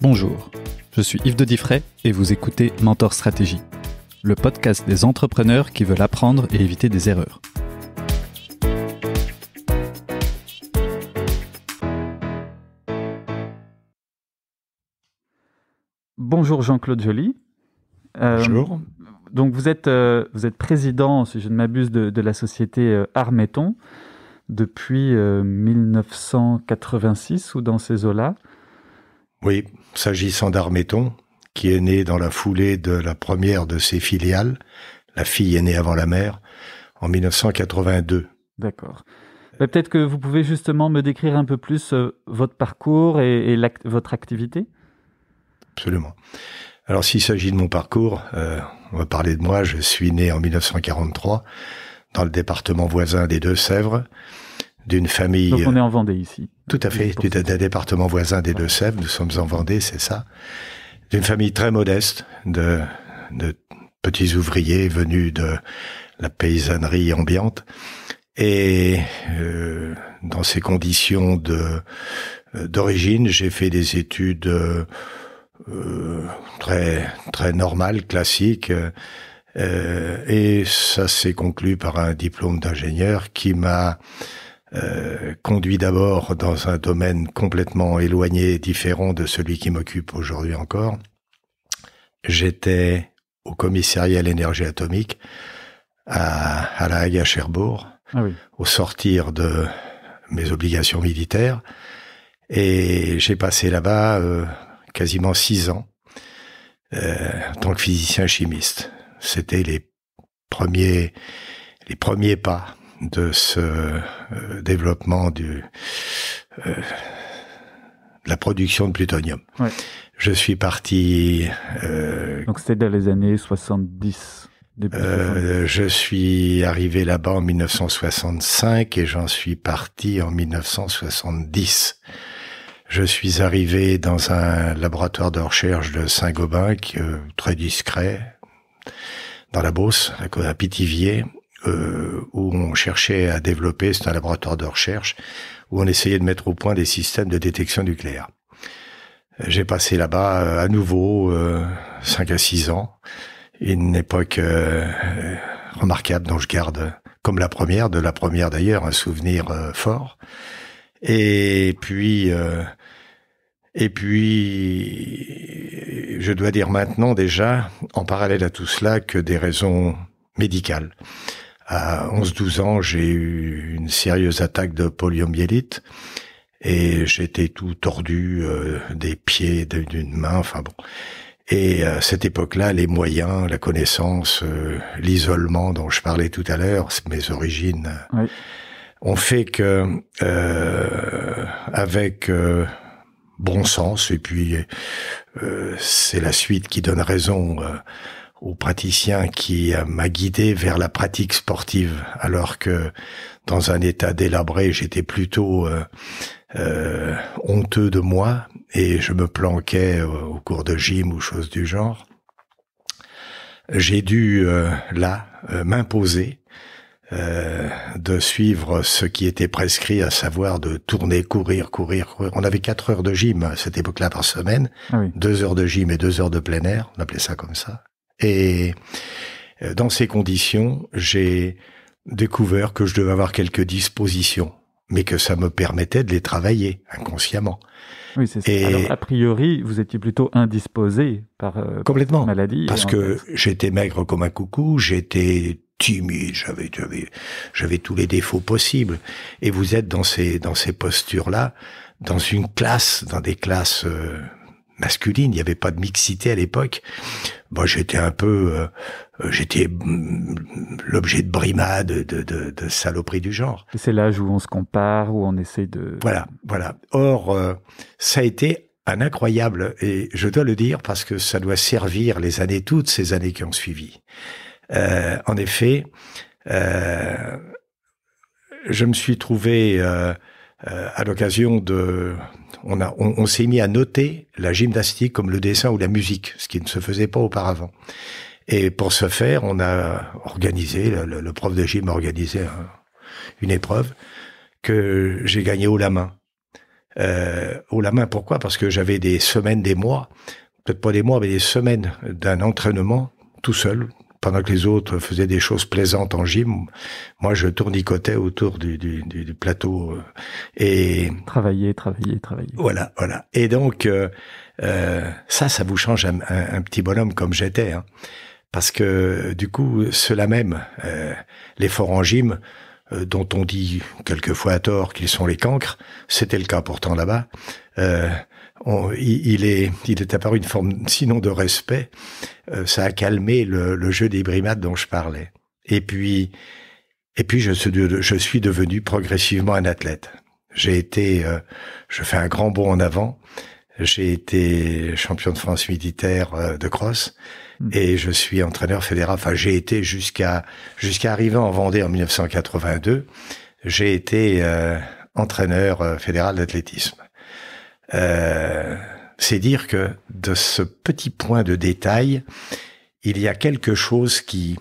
Bonjour, je suis Yves de Diffray et vous écoutez Mentor Stratégie, le podcast des entrepreneurs qui veulent apprendre et éviter des erreurs. Bonjour Jean-Claude Joly. Bonjour. Donc vous êtes président, si je ne m'abuse, de la société Armeton depuis 1986 ou dans ces eaux-là. Oui, s'agissant d'Armeton, qui est né dans la foulée de la première de ses filiales, la fille est née avant la mère, en 1982. D'accord. Peut-être que vous pouvez justement me décrire un peu plus votre parcours et votre activité ? Absolument. Alors s'il s'agit de mon parcours, on va parler de moi. Je suis né en 1943 dans le département voisin des Deux-Sèvres, d'une famille... Donc on est en Vendée ici. Tout à fait, d'un département voisin des Deux-Sèvres, nous sommes en Vendée, c'est ça. D'une famille très modeste, de petits ouvriers venus de la paysannerie ambiante. Et dans ces conditions d'origine, j'ai fait des études très normales, classiques, et ça s'est conclu par un diplôme d'ingénieur qui m'a conduit d'abord dans un domaine complètement éloigné, différent de celui qui m'occupe aujourd'hui encore. J'étais au commissariat à l'énergie atomique à La Hague à Cherbourg, au sortir de mes obligations militaires, et j'ai passé là-bas quasiment 6 ans en tant que physicien chimiste. C'était les premiers pas de ce développement de la production de plutonium. Ouais. Je suis parti... Donc c'était dans les années 70, début 70. Je suis arrivé là-bas en 1965 et j'en suis parti en 1970. Je suis arrivé dans un laboratoire de recherche de Saint-Gobain, très discret, dans la Beauce, à Pithiviers, où on cherchait à développer, c'est un laboratoire de recherche, où on essayait de mettre au point des systèmes de détection nucléaire. J'ai passé là-bas à nouveau 5 à 6 ans, une époque remarquable dont je garde, comme la première d'ailleurs, un souvenir fort. Et puis, je dois dire maintenant déjà, en parallèle à tout cela, que des raisons médicales. À 11-12 ans, j'ai eu une sérieuse attaque de poliomyélite et j'étais tout tordu des pieds, d'une main, enfin bon. Et à cette époque-là, les moyens, la connaissance, l'isolement dont je parlais tout à l'heure, mes origines, ont fait que, avec bon sens, et puis c'est la suite qui donne raison au praticien qui m'a guidé vers la pratique sportive, alors que dans un état délabré, j'étais plutôt honteux de moi et je me planquais au cours de gym ou choses du genre. J'ai dû m'imposer de suivre ce qui était prescrit, à savoir de tourner, courir. On avait 4 heures de gym à cette époque-là par semaine, 2 heures de gym et 2 heures de plein air, on appelait ça comme ça. Et dans ces conditions, j'ai découvert que je devais avoir quelques dispositions, mais que ça me permettait de les travailler inconsciemment. Oui, c'est ça. Alors, a priori, vous étiez plutôt indisposé par complètement maladie. Parce que j'étais maigre comme un coucou, j'étais timide, j'avais tous les défauts possibles. Et vous êtes dans ces postures-là, dans des classes masculines. Il n'y avait pas de mixité à l'époque. Moi, j'étais j'étais l'objet de brimades, de saloperies du genre. Et c'est l'âge où on se compare, où on essaie de... Voilà. Or, ça a été un incroyable, et je dois le dire parce que ça doit servir toutes ces années qui ont suivi. En effet, je me suis trouvé à l'occasion on s'est mis à noter la gymnastique comme le dessin ou la musique, ce qui ne se faisait pas auparavant. Et pour ce faire, on a organisé, le prof de gym a organisé une épreuve que j'ai gagnée haut la main. haut la main. Pourquoi? Parce que j'avais des semaines, des mois, peut-être pas des mois, mais des semaines d'un entraînement tout seul, pendant que les autres faisaient des choses plaisantes en gym. Moi, je tournicotais autour du plateau et Travailler. Voilà. Et donc ça vous change un petit bonhomme comme j'étais, hein. Parce que du coup, ceux-là même, l'effort en gym, dont on dit quelquefois à tort qu'ils sont les cancres, c'était le cas pourtant là-bas. Il est apparu une forme, sinon de respect, ça a calmé le jeu des brimades dont je parlais. Et puis je suis devenu progressivement un athlète. Je fais un grand bond en avant. J'ai été champion de France militaire de cross et je suis entraîneur fédéral. Enfin, j'ai été jusqu'à arriver en Vendée en 1982. J'ai été entraîneur fédéral d'athlétisme. C'est dire que de ce petit point de détail, il y a quelque chose qui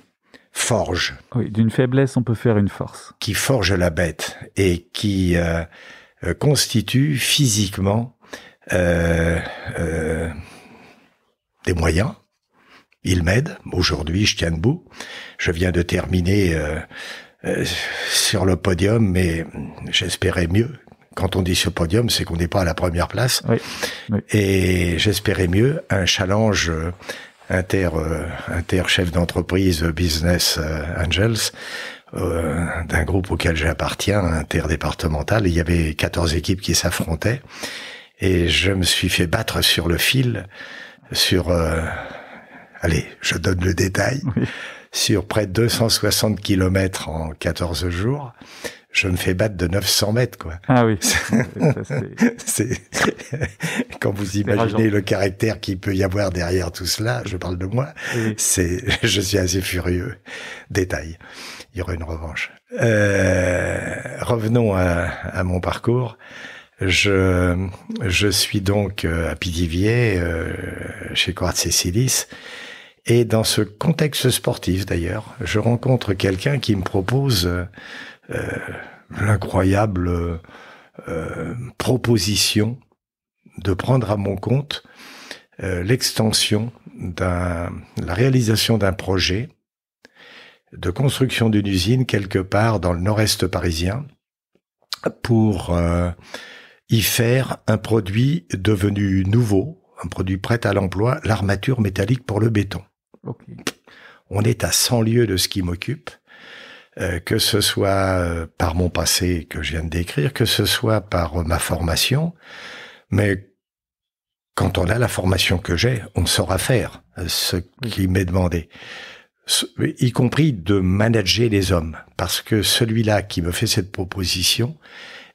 forge. Oui, d'une faiblesse, on peut faire une force. Qui forge la bête et qui constitue physiquement des moyens. Il m'aide. Aujourd'hui, je tiens debout. Je viens de terminer sur le podium, mais j'espérais mieux. Quand on dit sur podium, c'est qu'on n'est pas à la première place. Oui. Et j'espérais mieux un challenge inter chef d'entreprise Business Angels d'un groupe auquel j'appartiens, interdépartemental. Il y avait 14 équipes qui s'affrontaient et je me suis fait battre sur le fil sur allez, je donne le détail. Oui. Sur près de 260 kilomètres en 14 jours. Je me fais battre de 900 mètres, quoi. Ah oui. C'est quand vous imaginez le caractère qu'il peut y avoir derrière tout cela, je parle de moi, oui. Je suis assez furieux. Détail. Il y aura une revanche. Revenons à mon parcours. Je suis donc à Pithiviers, chez Quartz et Silice. Et dans ce contexte sportif, d'ailleurs, je rencontre quelqu'un qui me propose l'incroyable proposition de prendre à mon compte l'extension la réalisation d'un projet de construction d'une usine quelque part dans le nord-est parisien pour y faire un produit devenu nouveau, un produit prêt à l'emploi, l'armature métallique pour le béton. Okay. On est à 100 lieues de ce qui m'occupe. Que ce soit par mon passé que je viens de décrire, que ce soit par ma formation, mais quand on a la formation que j'ai, on saura faire ce qui m'est demandé, y compris de manager les hommes, parce que celui-là qui me fait cette proposition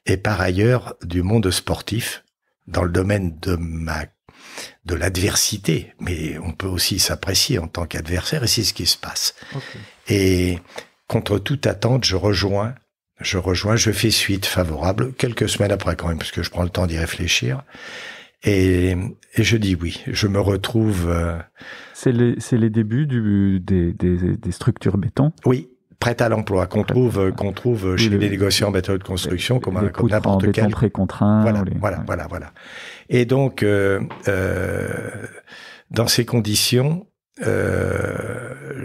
est par ailleurs du monde sportif, dans le domaine de l'adversité, mais on peut aussi s'apprécier en tant qu'adversaire, et c'est ce qui se passe. Okay. Et contre toute attente, je fais suite favorable, quelques semaines après quand même, parce que je prends le temps d'y réfléchir, et je dis oui, je me retrouve... C'est les débuts des structures béton? Oui, prêt à l'emploi, qu'on trouve chez les négociants en matériaux de construction, comme n'importe quel... précontraint. Voilà. Et donc, dans ces conditions...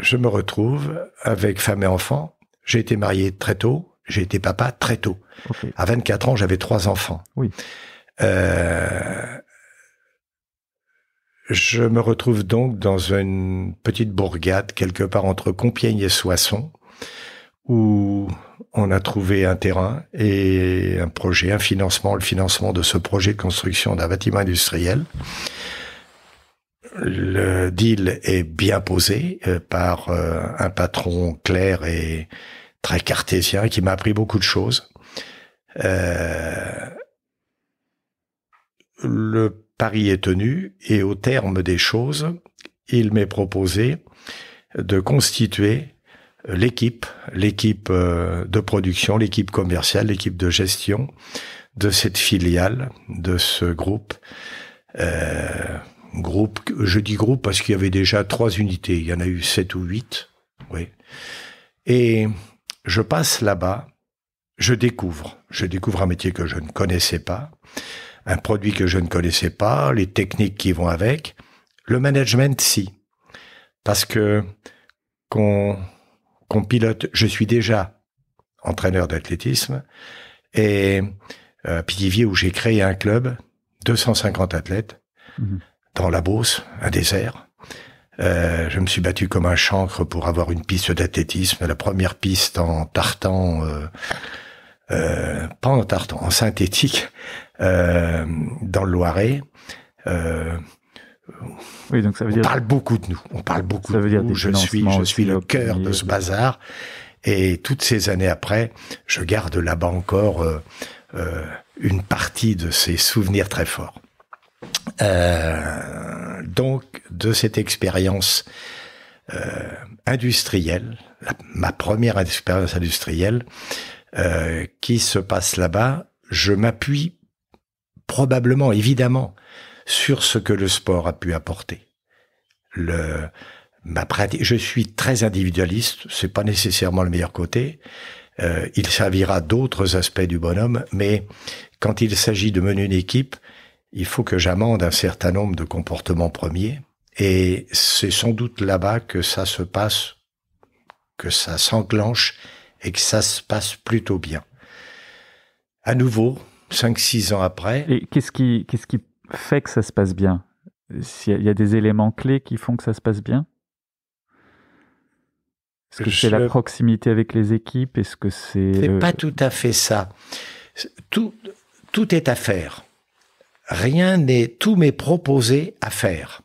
je me retrouve avec femme et enfant. J'ai été marié très tôt. J'ai été papa très tôt. Okay. À 24 ans, j'avais 3 enfants. Oui. Je me retrouve donc dans une petite bourgade, quelque part entre Compiègne et Soissons, où on a trouvé un terrain et un projet, le financement de ce projet de construction d'un bâtiment industriel. Le deal est bien posé par un patron clair et très cartésien qui m'a appris beaucoup de choses. Le pari est tenu et au terme des choses, il m'est proposé de constituer l'équipe de production, l'équipe commerciale, l'équipe de gestion de cette filiale, de ce groupe. Je dis groupe parce qu'il y avait déjà 3 unités. Il y en a eu 7 ou 8. Oui. Et je passe là-bas. Je découvre un métier que je ne connaissais pas. un produit que je ne connaissais pas, les techniques qui vont avec. Le management, si. Parce que qu'on pilote, je suis déjà entraîneur d'athlétisme, et Pithiviers, où j'ai créé un club, 250 athlètes, dans la Beauce, un désert. Je me suis battu comme un chancre pour avoir une piste d'athlétisme, la première piste en tartan, pas en tartan, en synthétique, dans le Loiret. Oui, donc ça veut on parle beaucoup de nous. On parle beaucoup de nous. Je suis le cœur de ce bazar. Et toutes ces années après, je garde là-bas encore une partie de ces souvenirs très forts. Donc, de cette expérience industrielle, ma première expérience industrielle qui se passe là-bas, je m'appuie probablement, évidemment, sur ce que le sport a pu apporter. Ma pratique, je suis très individualiste, c'est pas nécessairement le meilleur côté. Il servira d'autres aspects du bonhomme, mais quand il s'agit de mener une équipe, il faut que j'amende un certain nombre de comportements premiers, et c'est sans doute là-bas que ça se passe, que ça s'enclenche et que ça se passe plutôt bien. À nouveau, 5-6 ans après. Et qu'est-ce qui fait que ça se passe bien? Il y a des éléments clés qui font que ça se passe bien? Est-ce que c'est la proximité avec les équipes? Est-ce que c'est pas tout à fait ça. Tout est à faire. Tout m'est proposé à faire.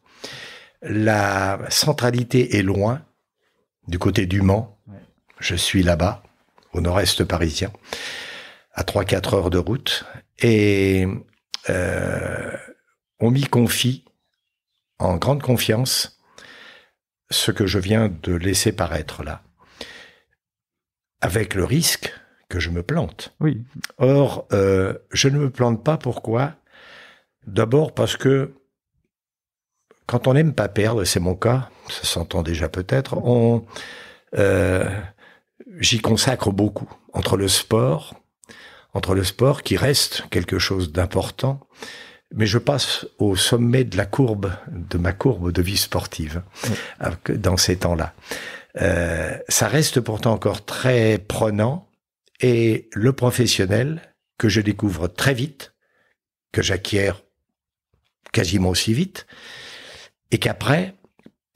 La centralité est loin, du côté du Mans. Ouais. Je suis là-bas, au nord-est parisien, à 3-4 heures de route. Et on m'y confie, en grande confiance, ce que je viens de laisser paraître là. Avec le risque que je me plante. Oui. Or, je ne me plante pas, pourquoi ? D'abord parce que quand on n'aime pas perdre, c'est mon cas, ça s'entend déjà peut-être, j'y consacre beaucoup. Entre le sport qui reste quelque chose d'important, mais je passe au sommet de ma courbe de vie sportive, dans ces temps-là. Ça reste pourtant encore très prenant, et le professionnel, que je découvre très vite, que j'acquiers quasiment aussi vite, et qu'après,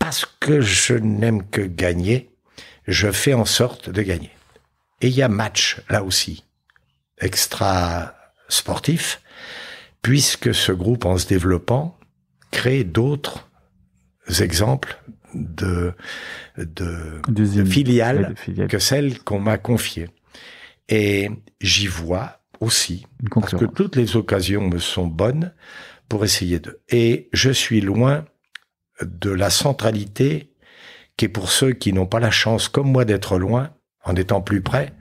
parce que je n'aime que gagner, je fais en sorte de gagner. Et il y a match, là aussi, extra sportif, puisque ce groupe, en se développant, crée d'autres exemples de filiales que celles qu'on m'a confiées. Et j'y vois aussi, parce que toutes les occasions me sont bonnes pour essayer de... Et je suis loin de la centralité qui est pour ceux qui n'ont pas la chance, comme moi, d'être loin, en étant plus près.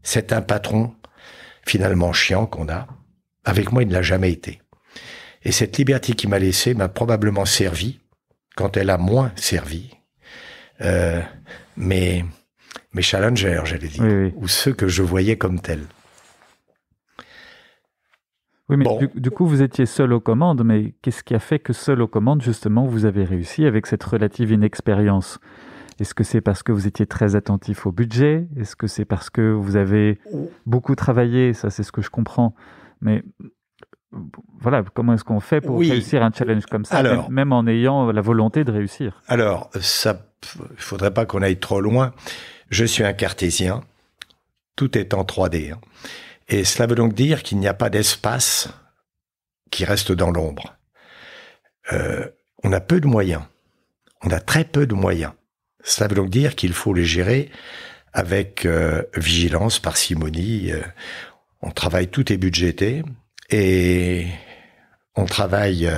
C'est un patron, finalement chiant qu'on a. Avec moi, il ne l'a jamais été. Et cette liberté qu'il m'a laissée m'a probablement servi, quand elle a moins servi, mes challengers, j'allais dire, oui. Ou ceux que je voyais comme tels. Oui, mais bon. Du coup, vous étiez seul aux commandes, mais qu'est-ce qui a fait que seul aux commandes, justement, vous avez réussi avec cette relative inexpérience? Est-ce que c'est parce que vous étiez très attentif au budget? Est-ce que c'est parce que vous avez beaucoup travaillé? Ça, c'est ce que je comprends. Mais voilà, comment est-ce qu'on fait pour réussir un challenge comme ça, même en ayant la volonté de réussir? Alors, ça, il faudrait pas qu'on aille trop loin. Je suis un cartésien. Tout est en 3D. Et cela veut donc dire qu'il n'y a pas d'espace qui reste dans l'ombre. On a peu de moyens. On a très peu de moyens. Cela veut donc dire qu'il faut les gérer avec vigilance, parcimonie. On travaille, tout est budgété. Et on travaille...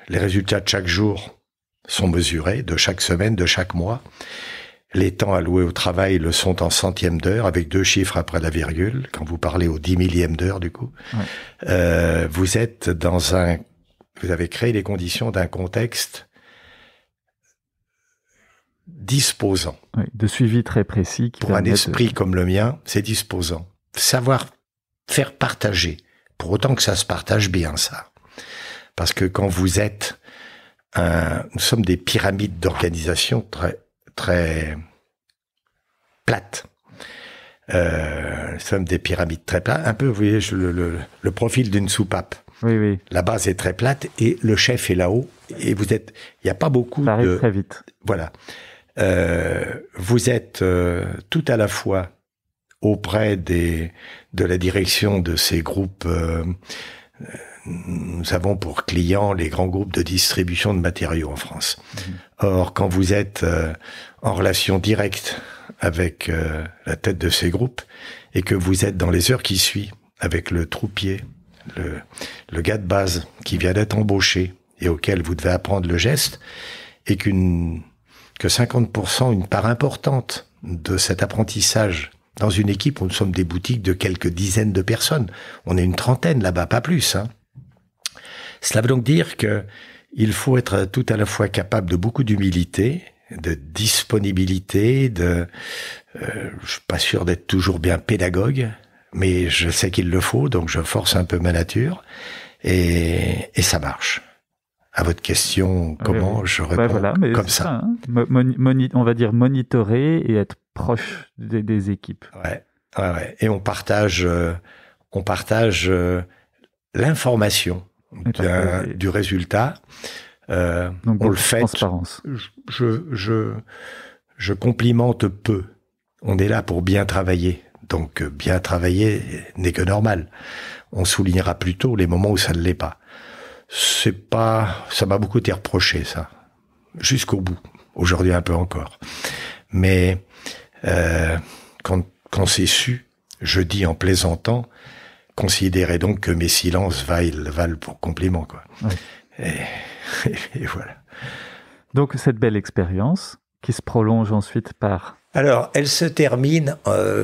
les résultats de chaque jour sont mesurés, de chaque semaine, de chaque mois. Les temps alloués au travail le sont en centièmes d'heure, avec 2 chiffres après la virgule. Quand vous parlez au 10 millième d'heure, du coup, vous êtes vous avez créé les conditions d'un contexte disposant. Oui, de suivi très précis. Pour un esprit comme le mien, c'est disposant. Savoir faire partager, pour autant que ça se partage bien, ça. Parce que quand vous êtes nous sommes des pyramides d'organisation très, très plates. Nous sommes des pyramides très plates. Un peu, vous voyez, le profil d'une soupape. Oui, oui. La base est très plate et le chef est là-haut. Et il n'y a pas beaucoup ça arrive très vite. Voilà. Vous êtes tout à la fois auprès de la direction de ces groupes. Nous avons pour clients les grands groupes de distribution de matériaux en France. Or, quand vous êtes en relation directe avec la tête de ces groupes et que vous êtes dans les heures qui suivent avec le troupier, le gars de base qui vient d'être embauché et auquel vous devez apprendre le geste, et que 50%, une part importante de cet apprentissage dans une équipe où nous sommes des boutiques de quelques dizaines de personnes. On est une trentaine là-bas, pas plus, hein. Cela veut donc dire que il faut être tout à la fois capable de beaucoup d'humilité, de disponibilité, je suis pas sûr d'être toujours bien pédagogue, mais je sais qu'il le faut, donc je force un peu ma nature, et ça marche. À votre question, comment je réponds voilà, comme ça. Hein. On va dire monitorer et être proche des équipes. Ouais. Et on partage l'information du résultat. Donc, on le fait. Transparence. Je complimente peu. On est là pour bien travailler. Donc, bien travailler n'est que normal. On soulignera plutôt les moments où ça ne l'est pas. Ça m'a beaucoup été reproché, ça. Jusqu'au bout. Aujourd'hui, un peu encore. Mais, quand c'est su, je dis en plaisantant, considérez donc que mes silences valent pour compliment, quoi. Ouais. Et voilà. Donc, cette belle expérience qui se prolonge ensuite par... Alors, elle se termine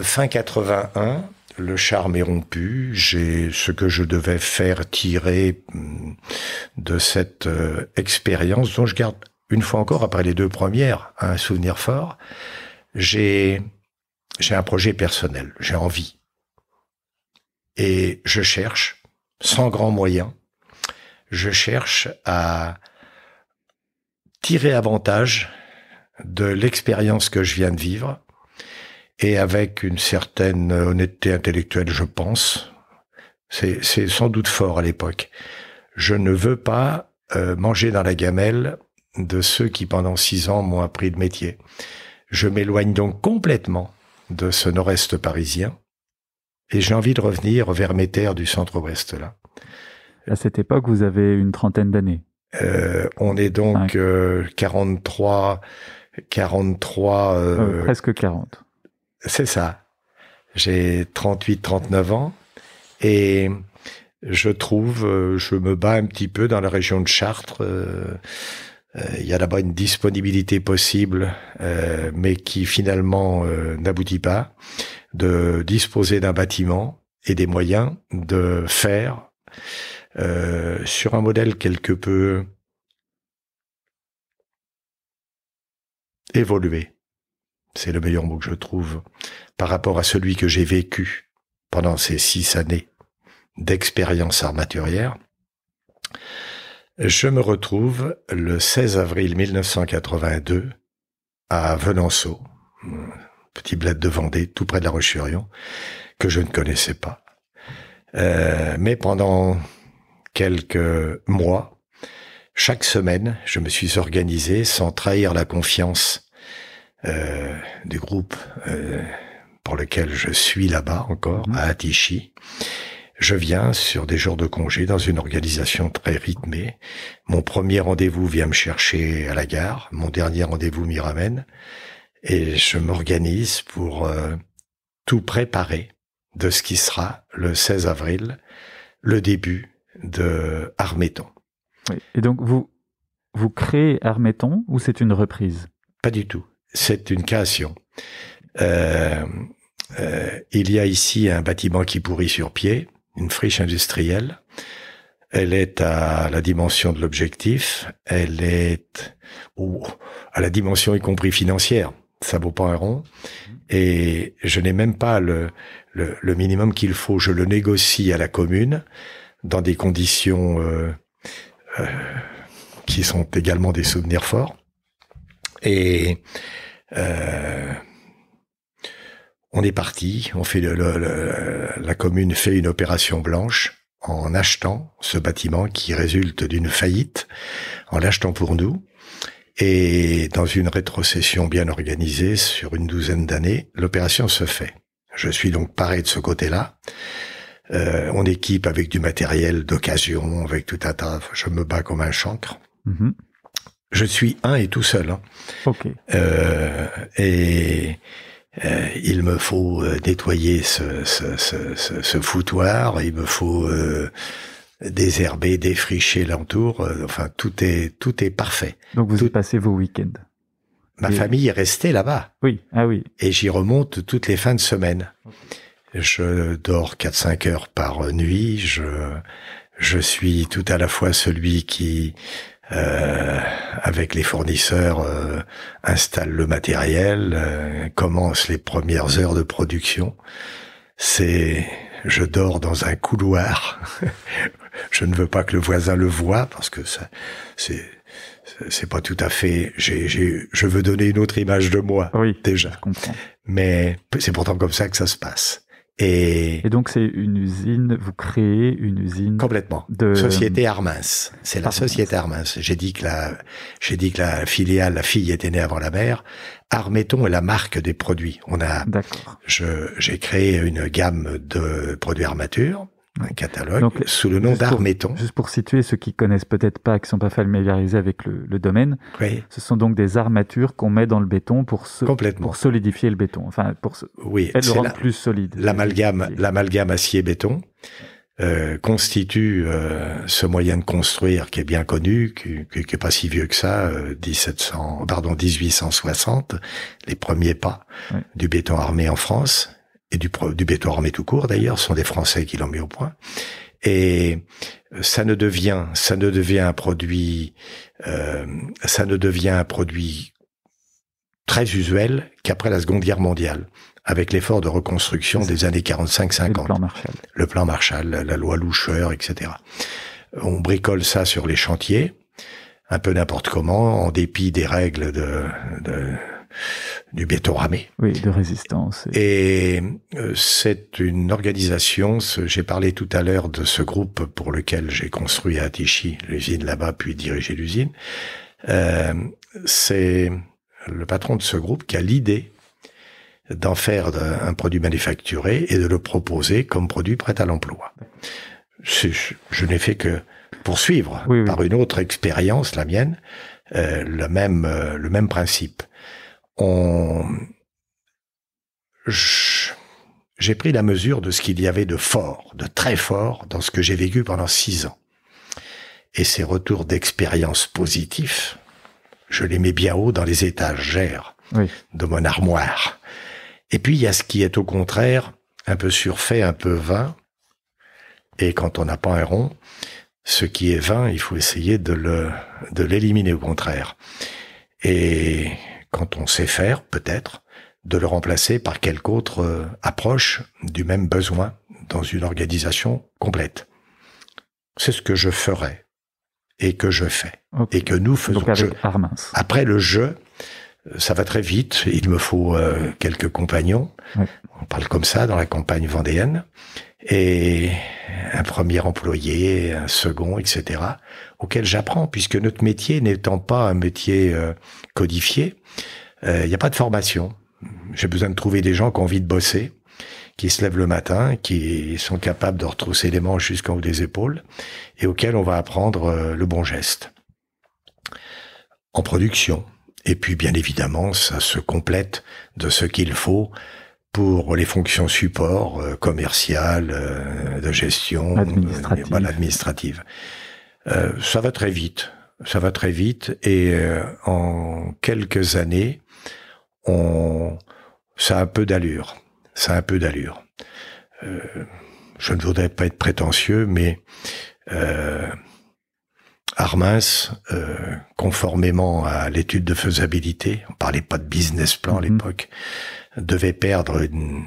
fin 81. Le charme est rompu. J'ai ce que je devais faire tirer de cette expérience, dont je garde, une fois encore, après les 2 premières, un souvenir fort. J'ai un projet personnel. J'ai envie. Et je cherche, sans grands moyens, je cherche à tirer avantage de l'expérience que je viens de vivre, et avec une certaine honnêteté intellectuelle, je pense. C'est sans doute fort à l'époque. Je ne veux pas manger dans la gamelle de ceux qui, pendant 6 ans, m'ont appris le métier. Je m'éloigne donc complètement de ce nord-est parisien, et j'ai envie de revenir vers mes terres du centre-ouest, là. À cette époque, vous avez une trentaine d'années. On est donc 43... presque 40. C'est ça. J'ai 39 ans, et je me bats un petit peu dans la région de Chartres. Il y a là-bas une disponibilité possible, mais qui finalement n'aboutit pas, de disposer d'un bâtiment et des moyens de faire sur un modèle quelque peu évolué. C'est le meilleur mot que je trouve par rapport à celui que j'ai vécu pendant ces 6 années d'expérience armaturière. Je me retrouve le 16 avril 1982 à Venanceau, petit bled de Vendée, tout près de La Roche-sur-Yon, que je ne connaissais pas. Mais pendant quelques mois, chaque semaine, je me suis organisé sans trahir la confiance du groupe pour lequel je suis là-bas encore, à Attichy. Je viens sur des jours de congé dans une organisation très rythmée. Mon premier rendez-vous vient me chercher à la gare, mon dernier rendez-vous m'y ramène, et je m'organise pour tout préparer de ce qui sera le 16 avril, le début de Harmeton. Oui. Et donc vous créez Harmeton ou c'est une reprise? Pas du tout. C'est une création. Il y a ici un bâtiment qui pourrit sur pied, une friche industrielle. Elle est à la dimension de l'objectif. Elle est à la dimension y compris financière. Ça vaut pas un rond. Et je n'ai même pas le le minimum qu'il faut, je le négocie à la commune dans des conditions qui sont également des souvenirs forts. Et on est parti, on fait la commune fait une opération blanche en achetant ce bâtiment qui résulte d'une faillite, en l'achetant pour nous. Et dans une rétrocession bien organisée sur une 12aine d'années, l'opération se fait. Je suis donc paré de ce côté-là. On équipe avec du matériel d'occasion, avec tout un tas. Je me bats comme un chancre. Mm-hmm. Je suis un et tout seul. Hein. Okay. Il me faut nettoyer ce foutoir. Il me faut désherber, défricher l'entour. Enfin, tout est parfait. Donc vous y passez vos week-ends. Ma famille est restée là-bas. Oui, ah oui. Et j'y remonte toutes les fins de semaine. Okay. Je dors 4-5 heures par nuit. Je suis tout à la fois celui qui, avec les fournisseurs, installe le matériel, commence les premières heures de production. Je dors dans un couloir. Je ne veux pas que le voisin le voie parce que c'est pas tout à fait. Je veux donner une autre image de moi. Oui, déjà. Je comprends. Mais c'est pourtant comme ça que ça se passe. Et donc c'est une usine. Vous créez une usine complètement. Société Armince. C'est la société Armince. J'ai dit que la filiale, la fille était née avant la mère. Armeton est la marque des produits. D'accord. J'ai créé une gamme de produits armature. Un catalogue donc, sous le nom d'Armeton. Juste pour situer ceux qui connaissent peut-être pas, qui sont pas familiarisés avec le domaine, oui. Ce sont donc des armatures qu'on met dans le béton pour solidifier le béton, enfin pour le rendre plus solide. L'amalgame acier-béton constitue ce moyen de construire qui est bien connu, qui est pas si vieux que ça, 1860, les premiers pas du béton armé en France. Et du béton armé tout court d'ailleurs, ce sont des Français qui l'ont mis au point. Et ça ne devient un produit très usuel qu'après la Seconde Guerre mondiale, avec l'effort de reconstruction des années 45-50. Le plan Marshall, la loi Loucheur, etc. On bricole ça sur les chantiers, un peu n'importe comment, en dépit des règles du béton ramé. Oui, de résistance. Et c'est une organisation, j'ai parlé tout à l'heure de ce groupe pour lequel j'ai construit à Tichy l'usine là-bas, puis dirigé l'usine. C'est le patron de ce groupe qui a l'idée d'en faire un produit manufacturé et de le proposer comme produit prêt à l'emploi. Je n'ai fait que poursuivre par une autre expérience, la mienne, le même principe. J'ai pris la mesure de ce qu'il y avait de fort, de très fort, dans ce que j'ai vécu pendant 6 ans. Et ces retours d'expérience positifs, je les mets bien haut dans les étagères de mon armoire. Et puis, il y a ce qui est au contraire un peu surfait, un peu vain. Et quand on n'a pas un rond, ce qui est vain, il faut essayer de l'éliminer au contraire. Et quand on sait faire, peut-être, de le remplacer par quelque autre approche du même besoin dans une organisation complète. C'est ce que je ferai et que je fais et que nous faisons. Donc avec Armince. Après le jeu, ça va très vite. Il me faut quelques compagnons. On parle comme ça dans la campagne vendéenne. Et un premier employé, un second, etc., auquel j'apprends, puisque notre métier n'étant pas un métier codifié, il n'y a pas de formation. J'ai besoin de trouver des gens qui ont envie de bosser, qui se lèvent le matin, qui sont capables de retrousser les manches jusqu'en haut des épaules, et auxquels on va apprendre le bon geste. En production. Et puis, bien évidemment, ça se complète de ce qu'il faut pour les fonctions support, commerciales, de gestion, administrative. Ça va très vite. Ça va très vite. Et en quelques années, ça a un peu d'allure. Ça a un peu d'allure. Je ne voudrais pas être prétentieux, mais Armince, conformément à l'étude de faisabilité, on parlait pas de business plan à l'époque, devait perdre une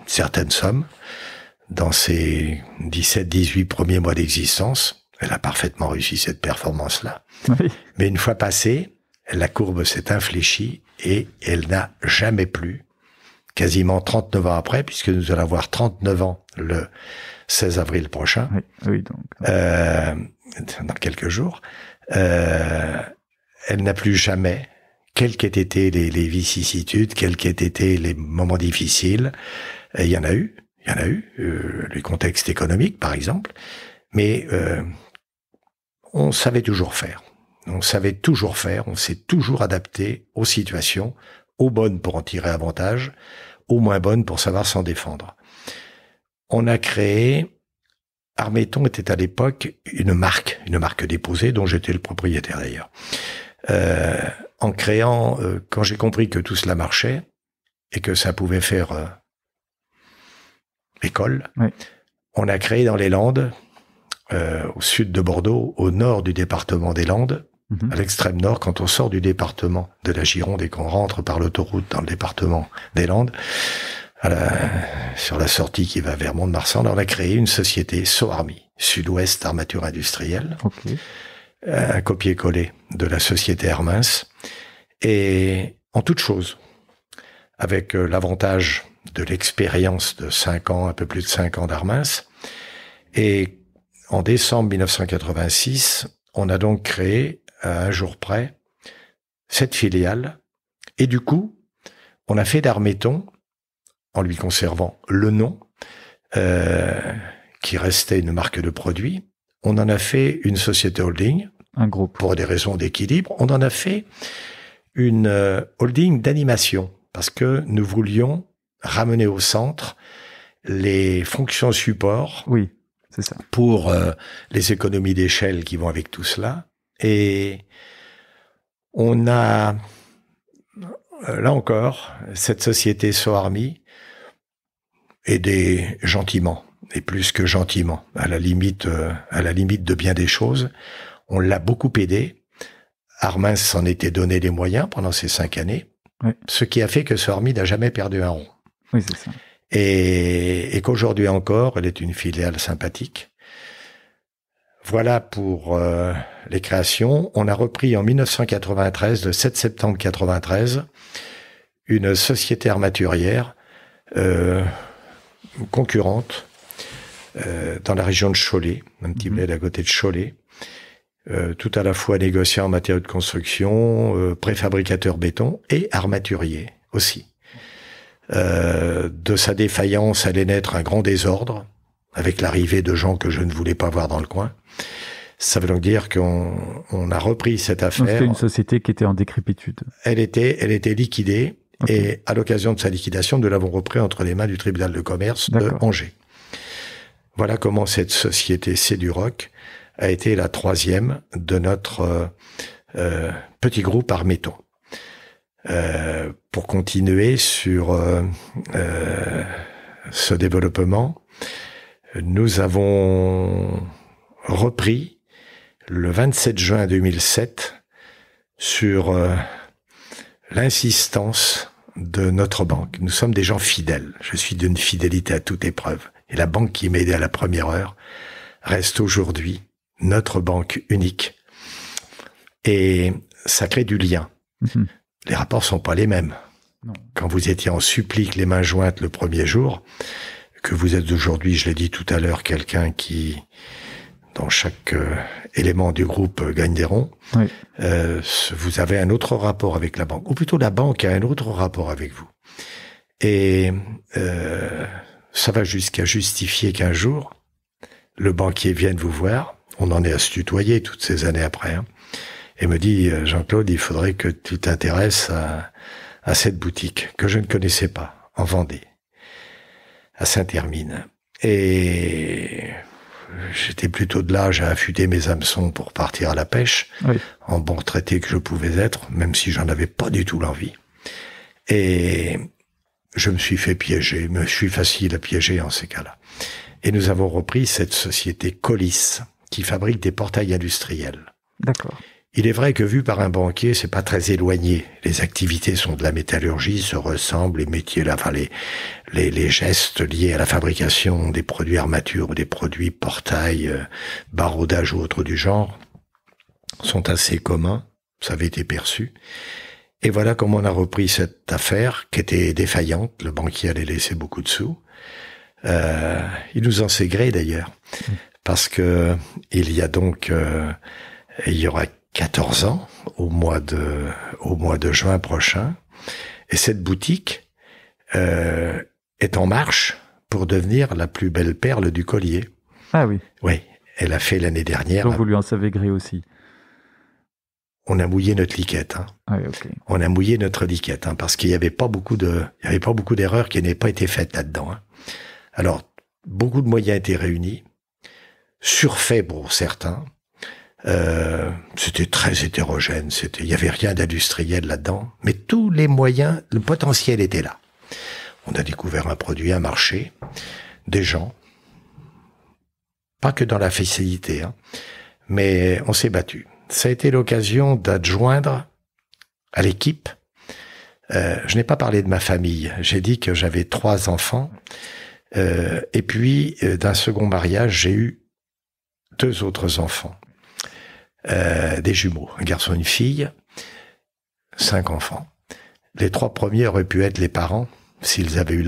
certaine somme dans ses 17-18 premiers mois d'existence. Elle a parfaitement réussi cette performance-là. Oui. Mais une fois passée, la courbe s'est infléchie et elle n'a jamais plus, quasiment 39 ans après, puisque nous allons avoir 39 ans le 16 avril prochain, oui, donc. Dans quelques jours, elle n'a plus jamais, quelles qu'aient été les vicissitudes, quels qu'aient été les moments difficiles, il y en a eu, les contextes économiques par exemple, mais on savait toujours faire. On s'est toujours adapté aux situations, aux bonnes pour en tirer avantage, aux moins bonnes pour savoir s'en défendre. On a créé, Armeton était à l'époque une marque déposée dont j'étais le propriétaire d'ailleurs. En créant, quand j'ai compris que tout cela marchait et que ça pouvait faire école, oui. On a créé dans les Landes, au sud de Bordeaux, au nord du département des Landes, à l'extrême nord, quand on sort du département de la Gironde et qu'on rentre par l'autoroute dans le département des Landes, sur la sortie qui va vers Mont-de-Marsan, on a créé une société Soarmi, Sud-Ouest Armature Industrielle, un copier-coller de la société Hermins, et en toute chose, avec l'avantage de l'expérience de 5 ans, un peu plus de 5 ans d'Hermins, et en décembre 1986, on a donc créé, à un jour près, cette filiale, et du coup, on a fait d'Armeton, en lui conservant le nom, qui restait une marque de produit, on en a fait une société holding, un groupe. Pour des raisons d'équilibre, on en a fait une holding d'animation, parce que nous voulions ramener au centre les fonctions support. Oui, c'est ça. Pour les économies d'échelle qui vont avec tout cela. Et on a, là encore, cette société Soarmi aidé gentiment, et plus que gentiment, à la limite de bien des choses. On l'a beaucoup aidé. Hermins s'en était donné les moyens pendant ces 5 années, oui. Ce qui a fait que Soarmi n'a jamais perdu un rond. Oui, c'est ça. Et qu'aujourd'hui encore, elle est une filiale sympathique. Voilà pour les créations. On a repris en 1993, le 7 septembre 1993, une société armaturière concurrente dans la région de Cholet, un petit bled à côté de Cholet, tout à la fois négociant en matière de construction, préfabricateur béton et armaturier aussi. De sa défaillance allait naître un grand désordre, avec l'arrivée de gens que je ne voulais pas voir dans le coin. Ça veut donc dire qu'on a repris cette affaire. C'était une société qui était en décrépitude. Elle était liquidée, okay. Et à l'occasion de sa liquidation, nous l'avons repris entre les mains du tribunal de commerce de Angers. Voilà comment cette société Céduroc a été la 3e de notre petit groupe Armeton. Pour continuer sur ce développement, nous avons repris le 27 juin 2007 sur l'insistance de notre banque. Nous sommes des gens fidèles. Je suis d'une fidélité à toute épreuve. Et la banque qui m'a aidé à la première heure reste aujourd'hui notre banque unique. Et ça crée du lien. Les rapports sont pas les mêmes. Non. Quand vous étiez en supplique, les mains jointes le premier jour, que vous êtes aujourd'hui, je l'ai dit tout à l'heure, quelqu'un qui, dans chaque élément du groupe, gagne des ronds, oui. Vous avez un autre rapport avec la banque. Ou plutôt, la banque a un autre rapport avec vous. Et ça va jusqu'à justifier qu'un jour, le banquier vienne vous voir, on en est à se tutoyer toutes ces années après, hein, et me dit, Jean-Claude, il faudrait que tu t'intéresses à cette boutique que je ne connaissais pas, en Vendée, à Saint-Hermine. Et j'étais plutôt de l'âge à affûter mes hameçons pour partir à la pêche, oui. En bon retraité que je pouvais être, même si j'en avais pas du tout l'envie. Et je me suis fait piéger, me suis facile à piéger en ces cas-là. Et nous avons repris cette société Colis, qui fabrique des portails industriels. D'accord. Il est vrai que vu par un banquier, c'est pas très éloigné. Les activités sont de la métallurgie, se ressemblent, les métiers, enfin les gestes liés à la fabrication des produits armature ou des produits portail, barodage ou autres du genre sont assez communs. Ça avait été perçu. Et voilà comment on a repris cette affaire qui était défaillante. Le banquier allait laisser beaucoup de sous. Il nous en sait gré d'ailleurs, parce que il y a donc, il y aura 14 ans au mois de juin prochain, et cette boutique est en marche pour devenir la plus belle perle du collier. Ah oui. Oui, elle a fait l'année dernière. Donc vous lui en savez gré aussi. On a mouillé notre liquette. Hein. Oui, okay. On a mouillé notre liquette, hein, parce qu'il y avait pas beaucoup d'erreurs qui n'avaient pas été faites là-dedans. Hein. Alors, beaucoup de moyens étaient réunis, surfaits pour certains. C'était très hétérogène. Il y avait rien d'industriel là-dedans, mais tous les moyens, le potentiel était là. On a découvert un produit, un marché, des gens, pas que dans la facilité, hein, mais on s'est battu. Ça a été l'occasion d'adjoindre à l'équipe. Je n'ai pas parlé de ma famille. J'ai dit que j'avais 3 enfants. Et puis, d'un second mariage, j'ai eu 2 autres enfants. Des jumeaux, un garçon et une fille, 5 enfants. Les 3 premiers auraient pu être les parents, s'ils avaient eu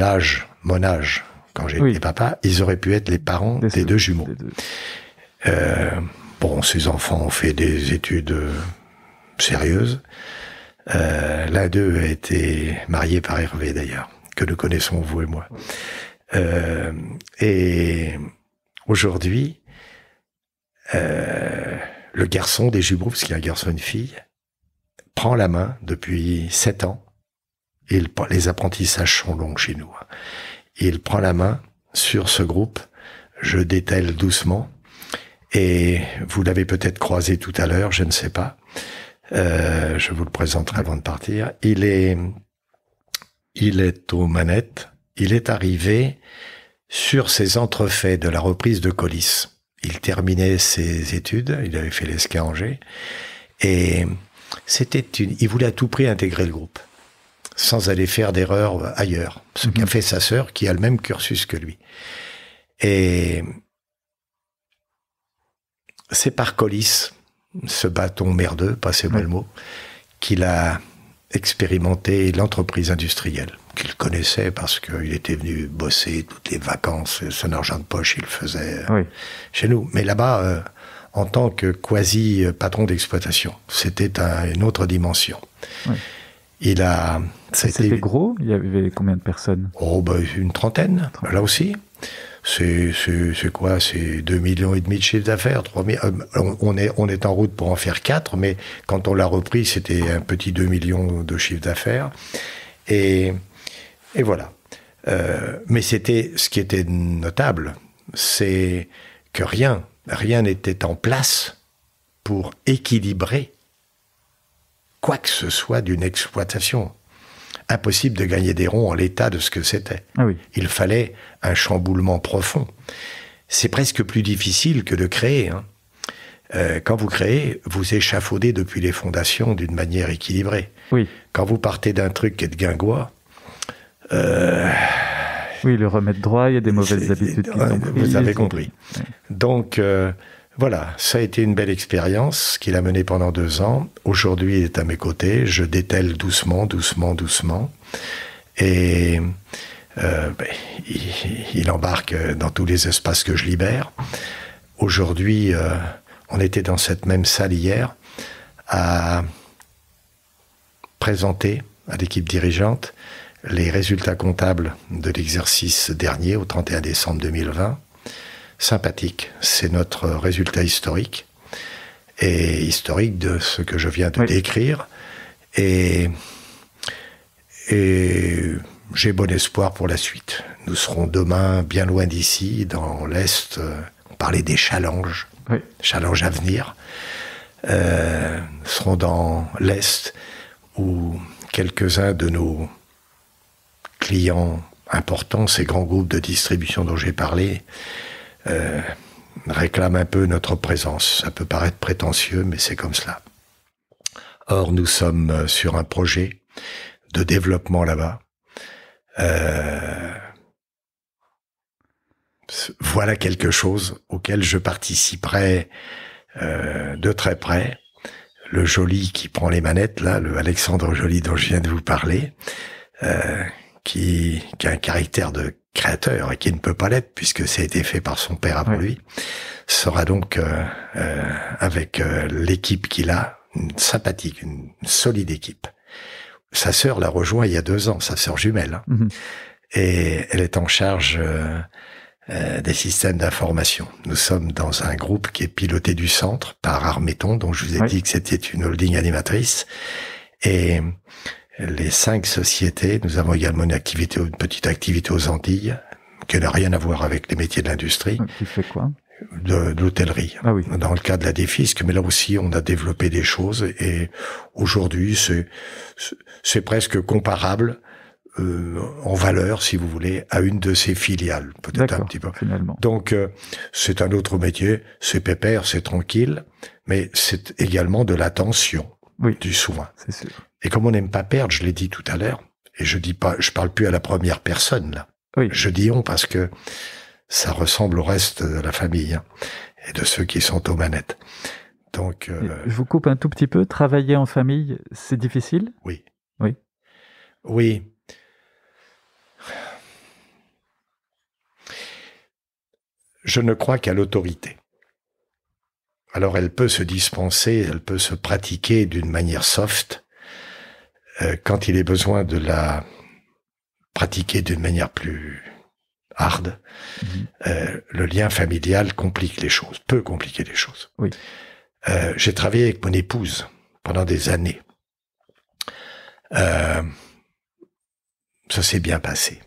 mon âge, quand j'étais papa, ils auraient pu être les parents des 2 jumeaux. Bon, ces enfants ont fait des études sérieuses. L'un d'eux a été marié par Hervé, d'ailleurs, que nous connaissons, vous et moi. Et aujourd'hui, le garçon des jumeaux, parce qu'il y a un garçon et une fille, prend la main depuis 7 ans. Les apprentissages sont longs chez nous. Il prend la main sur ce groupe. Je détaille doucement. Et vous l'avez peut-être croisé tout à l'heure, je ne sais pas. Je vous le présenterai avant de partir. Il est aux manettes. Il est arrivé sur ces entrefaits de la reprise de Colis. Il terminait ses études, il avait fait l'ESCA à Angers, et il voulait à tout prix intégrer le groupe, sans aller faire d'erreurs ailleurs. Ce qu'a fait sa sœur, qui a le même cursus que lui. Et c'est par Colis, ce bâton merdeux, passez-moi le mot, qu'il a expérimenté l'entreprise industrielle, qu'il connaissait parce qu'il était venu bosser toutes les vacances, son argent de poche, il le faisait chez nous. Mais là-bas, en tant que quasi-patron d'exploitation, c'était une autre dimension. Oui. C'était gros? Il y avait combien de personnes? Une trentaine, là aussi. C'est quoi? C'est 2,5 millions de chiffre d'affaires, 3 000. On est en route pour en faire 4, mais quand on l'a repris, c'était un petit 2 millions de chiffre d'affaires. Et voilà. Mais ce qui était notable, c'est que rien n'était en place pour équilibrer quoi que ce soit d'une exploitation. Impossible de gagner des ronds en l'état de ce que c'était. Ah oui. Il fallait un chamboulement profond. C'est presque plus difficile que de créer. Hein. Quand vous créez, vous échafaudez depuis les fondations d'une manière équilibrée. Oui. Quand vous partez d'un truc qui est de guingois... oui, le remettre droit, il y a des mauvaises habitudes qui sont prises. Vous avez compris. Oui. Donc, voilà, ça a été une belle expérience qu'il a menée pendant 2 ans. Aujourd'hui, il est à mes côtés. Je dételle doucement. Et il embarque dans tous les espaces que je libère. Aujourd'hui, on était dans cette même salle hier à présenter à l'équipe dirigeante les résultats comptables de l'exercice dernier, au 31 décembre 2020. Sympathique, c'est notre résultat historique, et historique de ce que je viens de décrire. Et j'ai bon espoir pour la suite. Nous serons demain bien loin d'ici, dans l'Est. On parlait des challenges, challenges à venir. Nous serons dans l'Est, où quelques-uns de nos clients importants, ces grands groupes de distribution dont j'ai parlé, réclament un peu notre présence. Ça peut paraître prétentieux, mais c'est comme cela. Or, nous sommes sur un projet de développement là-bas. Voilà quelque chose auquel je participerai de très près. Le Joly qui prend les manettes, là, le Alexandre Joly dont je viens de vous parler, qui a un caractère de créateur et qui ne peut pas l'être puisque ça a été fait par son père avant lui, sera donc avec l'équipe qu'il a, une sympathique, une solide équipe. Sa sœur l'a rejoint il y a 2 ans, sa sœur jumelle, hein, et elle est en charge des systèmes d'information. Nous sommes dans un groupe qui est piloté du centre par Armeton, dont je vous ai dit que c'était une holding animatrice, et les 5 sociétés, nous avons également une petite activité aux Antilles, qui n'a rien à voir avec les métiers de l'industrie. Qui fait quoi? De l'hôtellerie. Ah oui. Dans le cas de la Défisque, mais là aussi, on a développé des choses, et aujourd'hui, c'est presque comparable en valeur, si vous voulez, à une de ses filiales, peut-être un petit peu. Finalement. Donc, c'est un autre métier, c'est pépère, c'est tranquille, mais c'est également de l'attention, du soin. C'est sûr. Et comme on n'aime pas perdre, je l'ai dit tout à l'heure, et je parle plus à la première personne, là. Oui. Je dis on parce que ça ressemble au reste de la famille, hein, et de ceux qui sont aux manettes. Donc, je vous coupe un tout petit peu. Travailler en famille, c'est difficile? Oui. Oui. Oui. Je ne crois qu'à l'autorité. Alors elle peut se dispenser, elle peut se pratiquer d'une manière soft, quand il est besoin de la pratiquer d'une manière plus hard. Le lien familial complique les choses, peut compliquer les choses. Oui. J'ai travaillé avec mon épouse pendant des années. Ça s'est bien passé.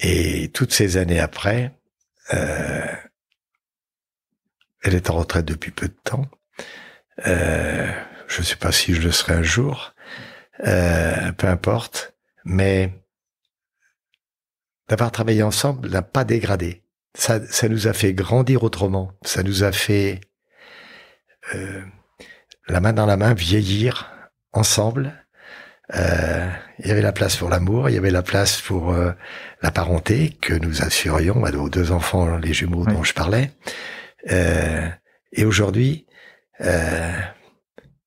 Et toutes ces années après, elle est en retraite depuis peu de temps. Je ne sais pas si je le serai un jour. Peu importe. Mais d'avoir travaillé ensemble n'a pas dégradé. Ça nous a fait grandir autrement. Ça nous a fait la main dans la main vieillir ensemble. Il y avait la place pour l'amour, il y avait la place pour la parenté que nous assurions à nos 2 enfants, les jumeaux dont je parlais. Et aujourd'hui,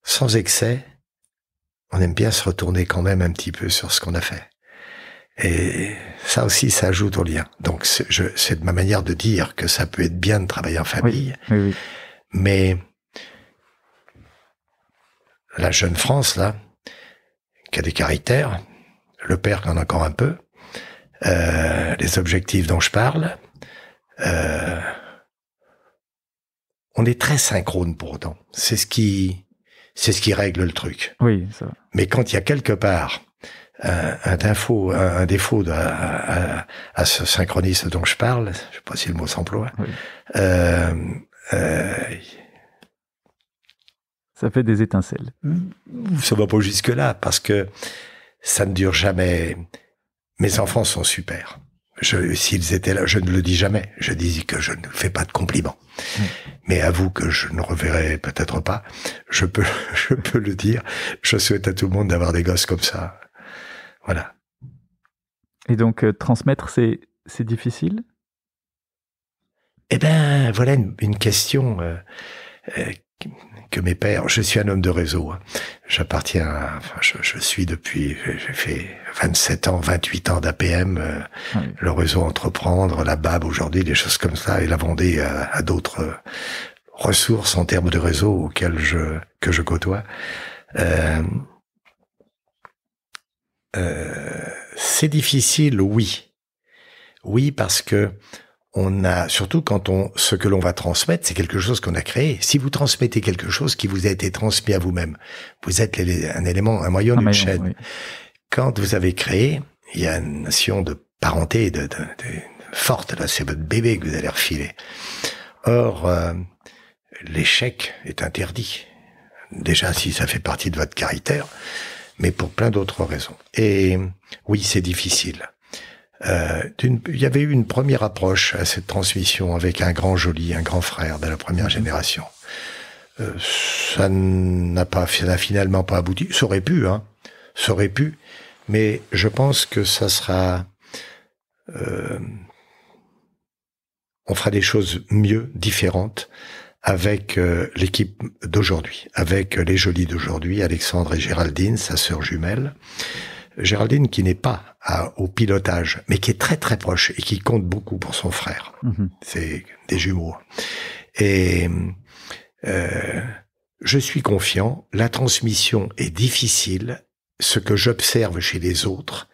sans excès, on aime bien se retourner quand même un petit peu sur ce qu'on a fait. Et ça aussi, ça ajoute au lien. Donc c'est de ma manière de dire que ça peut être bien de travailler en famille, oui. Mais la jeune France, là, qui a des caractères, le père qui en a encore un peu, les objectifs dont je parle, on est très synchrone pour autant. C'est ce qui règle le truc. Oui, ça va. Mais quand il y a quelque part un défaut à ce synchronisme dont je parle, je sais pas si le mot s'emploie, ça fait des étincelles. Ça va pas jusque-là, parce que ça ne dure jamais. Mes enfants sont super. S'ils étaient là, je ne le dis jamais. Je dis que je ne fais pas de compliments. Mais avoue que je ne reverrai peut-être pas. Je peux le dire. Je souhaite à tout le monde d'avoir des gosses comme ça. Voilà. Et donc, transmettre, c'est difficile? Eh ben, voilà une question que mes pères. Je suis un homme de réseau. Hein. J'appartiens je suis depuis, j'ai fait 27 ans, 28 ans d'APM, le réseau Entreprendre, la BAB aujourd'hui, des choses comme ça, et la Vendée à d'autres ressources en termes de réseau auxquels que je côtoie. C'est difficile, oui. Oui, parce que on a, surtout quand ce que l'on va transmettre, c'est quelque chose qu'on a créé. Si vous transmettez quelque chose qui vous a été transmis à vous-même, vous êtes un élément, un maillon d'une chaîne. Oui. Quand vous avez créé, il y a une notion de parenté, de forte, là, c'est votre bébé que vous allez refiler. Or, l'échec est interdit. Déjà, si ça fait partie de votre caractère, mais pour plein d'autres raisons. Et oui, c'est difficile. Il y avait eu une première approche à cette transmission avec un grand Joly, un grand frère de la première génération. Ça n'a finalement pas abouti. Ça aurait pu, mais je pense que ça sera... on fera des choses mieux, différentes, avec l'équipe d'aujourd'hui, avec les jolis d'aujourd'hui, Alexandre et Géraldine, sa sœur jumelle. Géraldine qui n'est pas au pilotage, mais qui est très très proche et qui compte beaucoup pour son frère. C'est des jumeaux. Et je suis confiant, la transmission est difficile. Ce que j'observe chez les autres,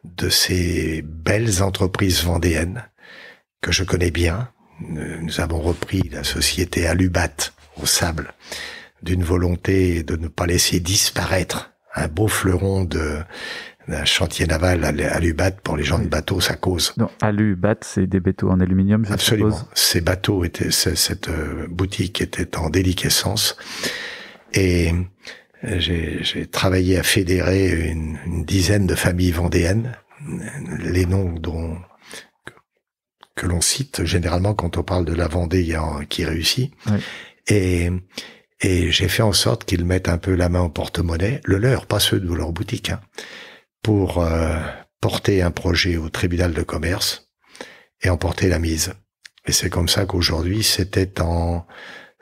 de ces belles entreprises vendéennes, que je connais bien, nous avons repris la société Alubat au Sable, d'une volonté de ne pas laisser disparaître un beau fleuron d'un chantier naval Alubat pour les gens de bateau, ça cause. Non, Alubat, c'est des bateaux en aluminium, je Absolument. suppose. Ces bateaux cette boutique était en déliquescence et j'ai travaillé à fédérer une dizaine de familles vendéennes, les noms que l'on cite généralement quand on parle de la Vendée qui réussit. Oui. Et j'ai fait en sorte qu'ils mettent un peu la main au porte-monnaie, le leur, pas ceux de leur boutique, pour porter un projet au tribunal de commerce et en porter la mise. Et c'est comme ça qu'aujourd'hui, c'était en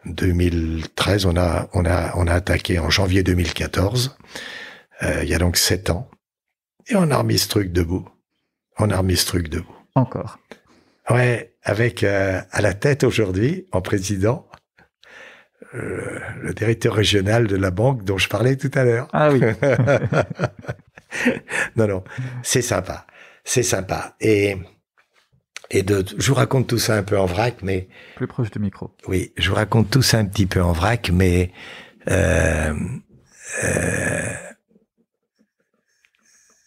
2013, on a attaqué en janvier 2014, il y a donc 7 ans, et on a remis ce truc debout. Encore. Ouais, avec à la tête aujourd'hui, en président, le directeur régional de la banque dont je parlais tout à l'heure. Ah oui. Non, c'est sympa. Et je vous raconte tout ça un peu en vrac, mais... Plus proche du micro. Oui, je vous raconte tout ça un petit peu en vrac, mais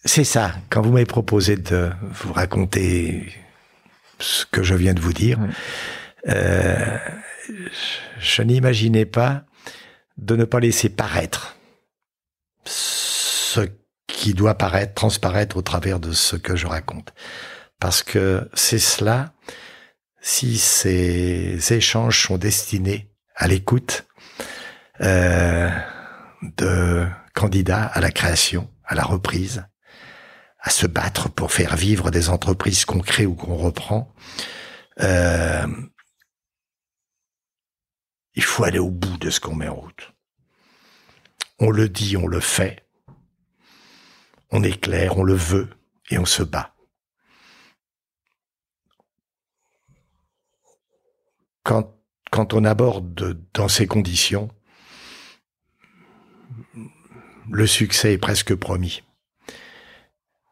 c'est ça. Quand vous m'avez proposé de vous raconter ce que je viens de vous dire, oui. Je n'imaginais pas de ne pas laisser paraître ce qui doit transparaître au travers de ce que je raconte. Parce que c'est cela, si ces échanges sont destinés à l'écoute de candidats à la création, à la reprise, à se battre pour faire vivre des entreprises qu'on crée ou qu'on reprend, il faut aller au bout de ce qu'on met en route. On le dit, on le fait, on est clair, on le veut et on se bat. Quand on aborde dans ces conditions, le succès est presque promis.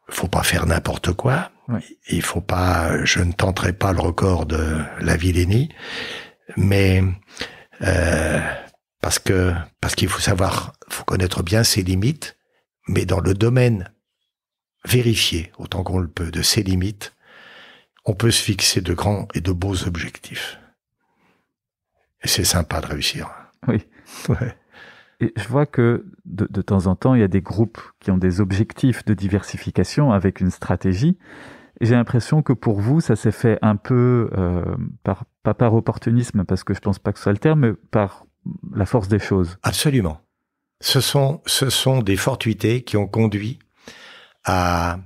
Faut pas faire n'importe quoi. Oui. Il faut pas, je ne tenterai pas le record de la Villénie, mais parce qu'il faut connaître bien ses limites, mais dans le domaine vérifié, autant qu'on le peut, de ses limites, on peut se fixer de grands et de beaux objectifs. Et c'est sympa de réussir. Oui. Ouais. Et je vois que de temps en temps, il y a des groupes qui ont des objectifs de diversification avec une stratégie. Et j'ai l'impression que pour vous, ça s'est fait un peu, pas par opportunisme, parce que je pense pas que ce soit le terme, mais par la force des choses. Absolument. Ce sont des fortuités qui ont conduit à...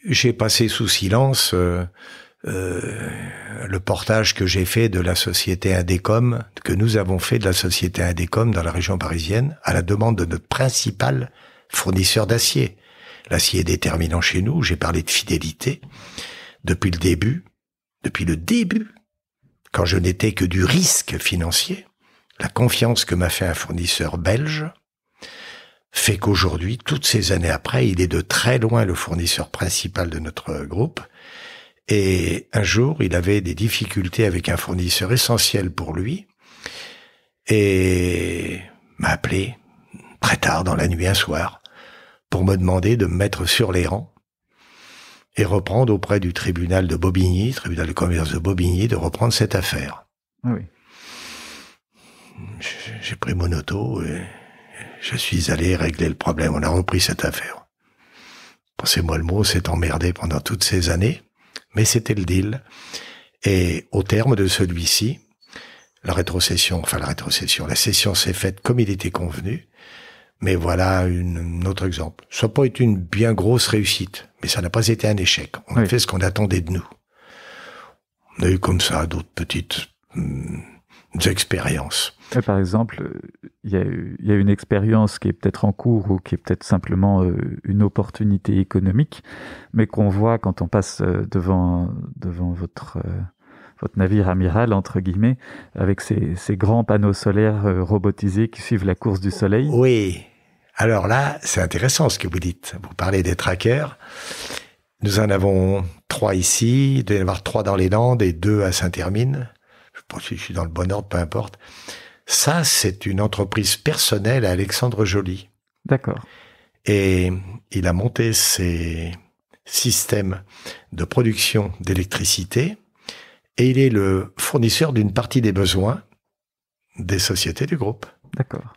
J'ai passé sous silence le portage que j'ai fait de la société Indécom, que nous avons fait de la société Indécom dans la région parisienne, à la demande de notre principal fournisseur d'acier. L'acier est déterminant chez nous, j'ai parlé de fidélité. Depuis le début, quand je n'étais que du risque financier, la confiance que m'a fait un fournisseur belge fait qu'aujourd'hui, toutes ces années après, il est de très loin le fournisseur principal de notre groupe. Et un jour, il avait des difficultés avec un fournisseur essentiel pour lui et m'a appelé très tard dans la nuit un soir pour me demander de me mettre sur les rangs et reprendre auprès du tribunal de Bobigny, tribunal de commerce de Bobigny, de reprendre cette affaire. Oui. J'ai pris mon auto et je suis allé régler le problème. On a repris cette affaire. Passez-moi le mot, c'est emmerdé pendant toutes ces années. Mais c'était le deal. Et au terme de celui-ci, la session s'est faite comme il était convenu. Mais voilà un autre exemple. Ça n'a pas été une bien grosse réussite, mais ça n'a pas été un échec. On a fait ce qu'on attendait de nous. On a eu comme ça d'autres petites expériences. Par exemple, il y a une expérience qui est peut-être en cours ou qui est peut-être simplement une opportunité économique, mais qu'on voit quand on passe devant votre navire amiral, entre guillemets, avec ces grands panneaux solaires robotisés qui suivent la course du soleil. Oui. Alors là, c'est intéressant ce que vous dites. Vous parlez des trackers. Nous en avons 3 ici. Il doit y en avoir 3 dans les Landes et 2 à Saint-Hermine. Je pense que je suis dans le bon ordre, peu importe. Ça, c'est une entreprise personnelle à Alexandre Joly. D'accord. Et il a monté ses systèmes de production d'électricité et il est le fournisseur d'une partie des besoins des sociétés du groupe. D'accord.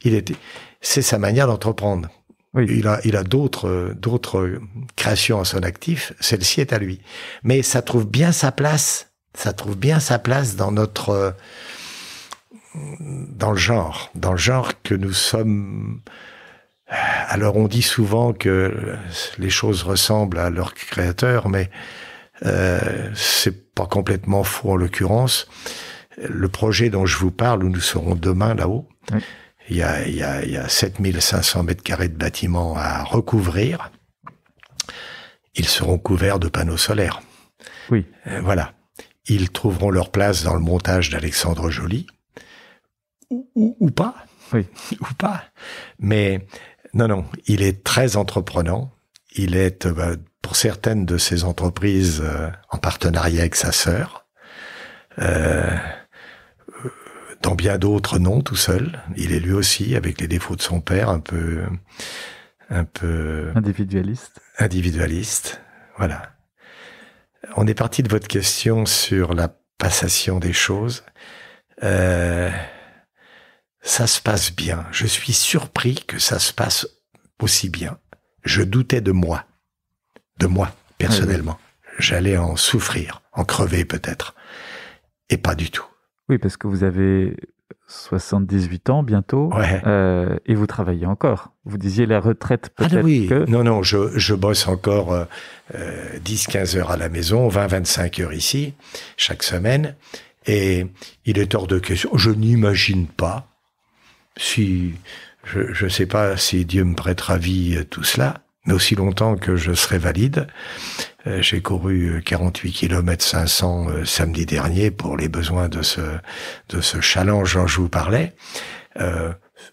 C'est sa manière d'entreprendre. Oui. Il a d'autres créations à son actif. Celle-ci est à lui. Mais ça trouve bien sa place. Ça trouve bien sa place dans le genre que nous sommes. Alors on dit souvent que les choses ressemblent à leur créateur, mais c'est pas complètement faux en l'occurrence. Le projet dont je vous parle, où nous serons demain là-haut, oui. Il y a 7500 mètres carrés de bâtiments à recouvrir. Ils seront couverts de panneaux solaires. Oui. Voilà. Ils trouveront leur place dans le montage d'Alexandre Joly. Ou pas. Oui. Ou pas. Mais non, il est très entreprenant. Il est, pour certaines de ses entreprises, en partenariat avec sa sœur. Dans bien d'autres, non, tout seul. Il est lui aussi, avec les défauts de son père, un peu individualiste. Voilà. On est parti de votre question sur la passation des choses. Ça se passe bien. Je suis surpris que ça se passe aussi bien. Je doutais de moi, personnellement. Oui. J'allais en souffrir, en crever peut-être. Et pas du tout. Oui, parce que vous avez 78 ans bientôt, ouais. Et vous travaillez encore. Vous disiez la retraite peut-être. Ah oui, non, je bosse encore 10-15 heures à la maison, 20-25 heures ici, chaque semaine. Et il est hors de question, je n'imagine pas si, je sais pas si Dieu me prêtera vie tout cela, mais aussi longtemps que je serai valide. J'ai couru 48 km 500 samedi dernier pour les besoins de ce challenge dont je vous parlais.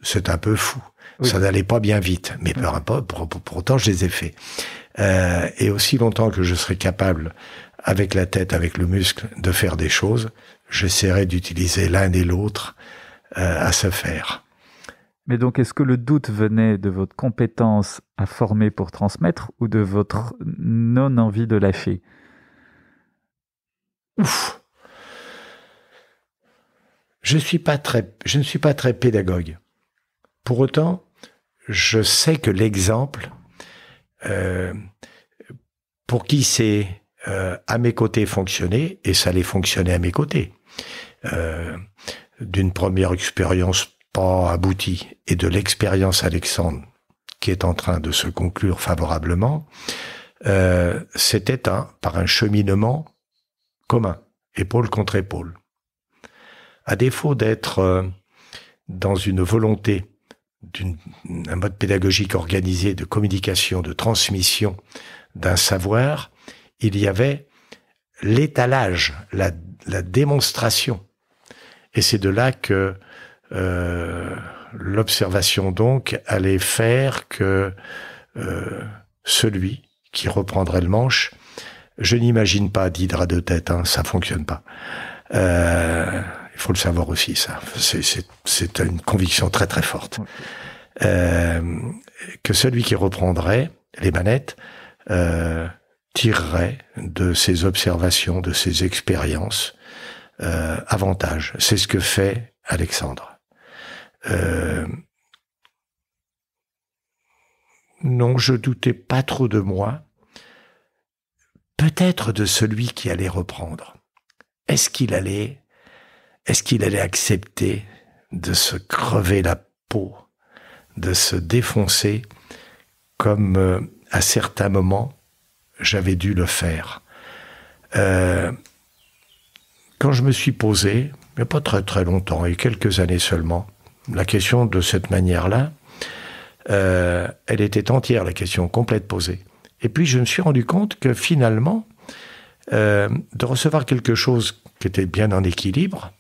C'est un peu fou. Oui. Ça n'allait pas bien vite, mais peu importe, pourtant je les ai faits. Et aussi longtemps que je serai capable, avec la tête, avec le muscle, de faire des choses, j'essaierai d'utiliser l'un et l'autre à se faire. Mais donc, est-ce que le doute venait de votre compétence à former pour transmettre ou de votre non-envie de lâcher ? Ouf. Je ne suis pas très pédagogue. Pour autant, je sais que l'exemple, pour qui c'est à mes côtés fonctionné, et ça allait fonctionner à mes côtés, d'une première expérience pas abouti et de l'expérience Alexandre qui est en train de se conclure favorablement, c'était par un cheminement commun, épaule contre épaule. À défaut d'être dans une volonté un mode pédagogique organisé de communication, de transmission d'un savoir, il y avait l'étalage, la démonstration. Et c'est de là que l'observation donc allait faire que celui qui reprendrait le manche, je n'imagine pas d'hydre à deux têtes, ça fonctionne pas. Il faut le savoir aussi, ça. C'est une conviction très très forte. Que celui qui reprendrait les manettes tirerait de ses observations, de ses expériences, avantage. C'est ce que fait Alexandre. Non, je doutais pas trop de moi. Peut-être de celui qui allait reprendre. Est-ce est-ce qu'il allait accepter de se crever la peau, de se défoncer comme à certains moments j'avais dû le faire. Quand je me suis posé, il n'y a pas très très longtemps, et quelques années seulement, la question de cette manière-là, elle était entière, la question complète posée. Et puis je me suis rendu compte que finalement, de recevoir quelque chose qui était bien en équilibre,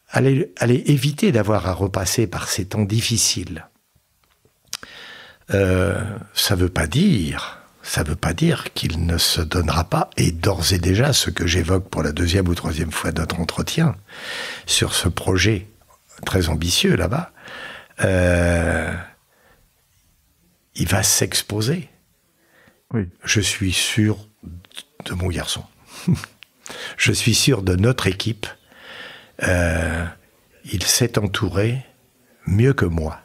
allait éviter d'avoir à repasser par ces temps difficiles. Ça veut pas dire qu'il ne se donnera pas, et d'ores et déjà, ce que j'évoque pour la 2e ou 3e fois de notre entretien, sur ce projet très ambitieux là-bas, il va s'exposer. Oui. Je suis sûr de mon garçon. Je suis sûr de notre équipe. Il s'est entouré mieux que moi,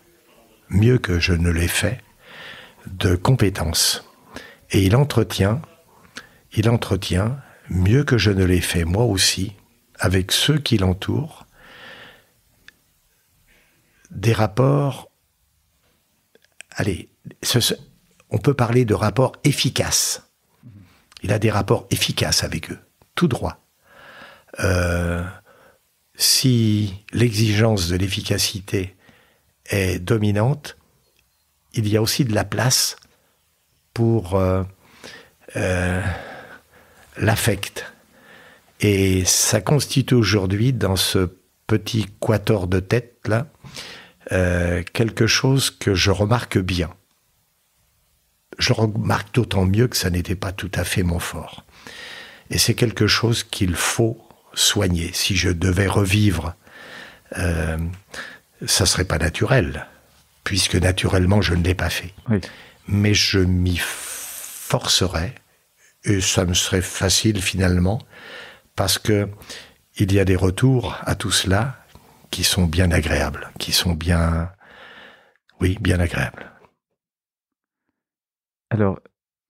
mieux que je ne l'ai fait, de compétences. Et il entretient mieux que je ne l'ai fait moi aussi, avec ceux qui l'entourent, des rapports, on peut parler de rapports efficaces. Il a des rapports efficaces avec eux, tout droit. Si l'exigence de l'efficacité est dominante, il y a aussi de la place pour l'affect. Et ça constitue aujourd'hui, dans ce petit quatuor de tête-là, quelque chose que je remarque bien. Je le remarque d'autant mieux que ça n'était pas tout à fait mon fort. Et c'est quelque chose qu'il faut soigner. Si je devais revivre, ça serait pas naturel, puisque naturellement je ne l'ai pas fait. Oui. Mais je m'y forcerais, et ça me serait facile finalement, parce que il y a des retours à tout cela qui sont bien agréables, qui sont bien agréables. Alors,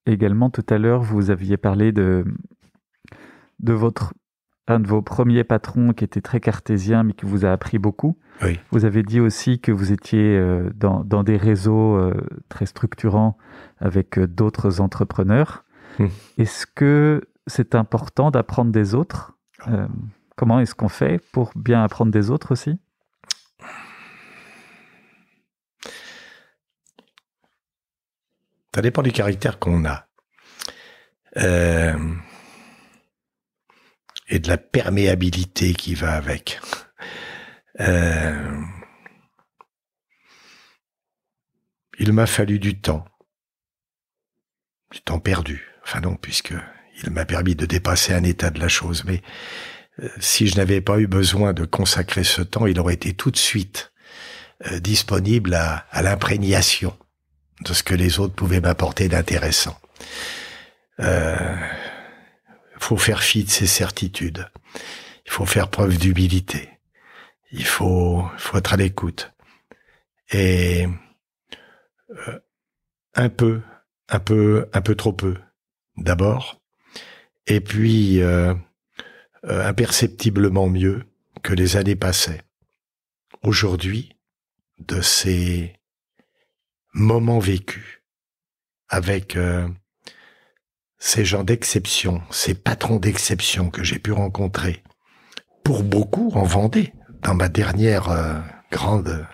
également, tout à l'heure, vous aviez parlé de un de vos premiers patrons qui était très cartésien, mais qui vous a appris beaucoup. Oui. Vous avez dit aussi que vous étiez dans des réseaux très structurants avec d'autres entrepreneurs. Est-ce que c'est important d'apprendre des autres ? Comment est-ce qu'on fait pour bien apprendre des autres aussi ? Ça dépend du caractère qu'on a. Et de la perméabilité qui va avec. Il m'a fallu du temps perdu. Enfin non, puisque il m'a permis de dépasser un état de la chose. Mais si je n'avais pas eu besoin de consacrer ce temps, il aurait été tout de suite disponible à l'imprégnation de ce que les autres pouvaient m'apporter d'intéressant. Faut faire fi de ses certitudes. Il faut faire preuve d'humilité. Il faut être à l'écoute. Et un peu trop peu, d'abord. Et puis, imperceptiblement mieux que les années passaient. Aujourd'hui, de ces moments vécus avec ces gens d'exception, ces patrons d'exception que j'ai pu rencontrer, pour beaucoup en Vendée, dans ma dernière grande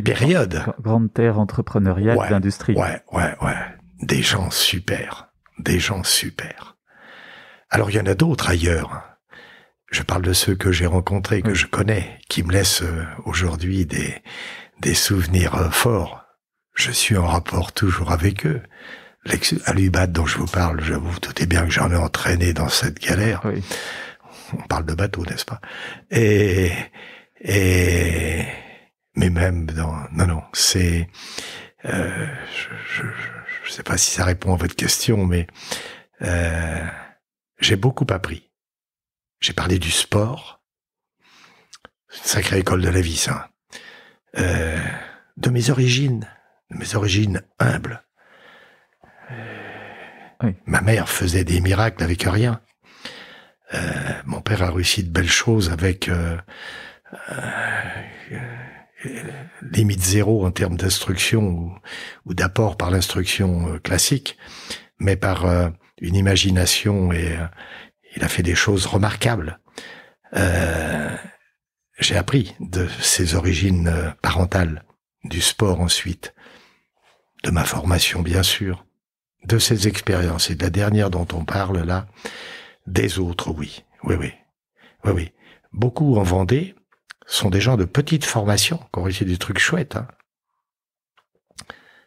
période. Grande terre entrepreneuriale d'industrie. Ouais. Des gens super. Alors il y en a d'autres ailleurs. Je parle de ceux que j'ai rencontrés, que je connais, qui me laissent aujourd'hui des souvenirs forts. Je suis en rapport toujours avec eux. L'ex-Alubat dont je vous parle, je vous doutez bien que j'en ai entraîné dans cette galère. Oui. On parle de bateau, n'est-ce pas? Mais même non, c'est, je sais pas si ça répond à votre question, mais j'ai beaucoup appris. J'ai parlé du sport, une sacrée école de la vie, ça. De mes origines humbles. Oui. Ma mère faisait des miracles avec rien. Mon père a réussi de belles choses avec limite zéro en termes d'instruction ou d'apport par l'instruction classique, mais par une imagination et il a fait des choses remarquables. J'ai appris de ses origines parentales, du sport ensuite, de ma formation bien sûr, de ses expériences et de la dernière dont on parle là, des autres, oui. Beaucoup en Vendée sont des gens de petite formation qui ont réussi des trucs chouettes. Hein.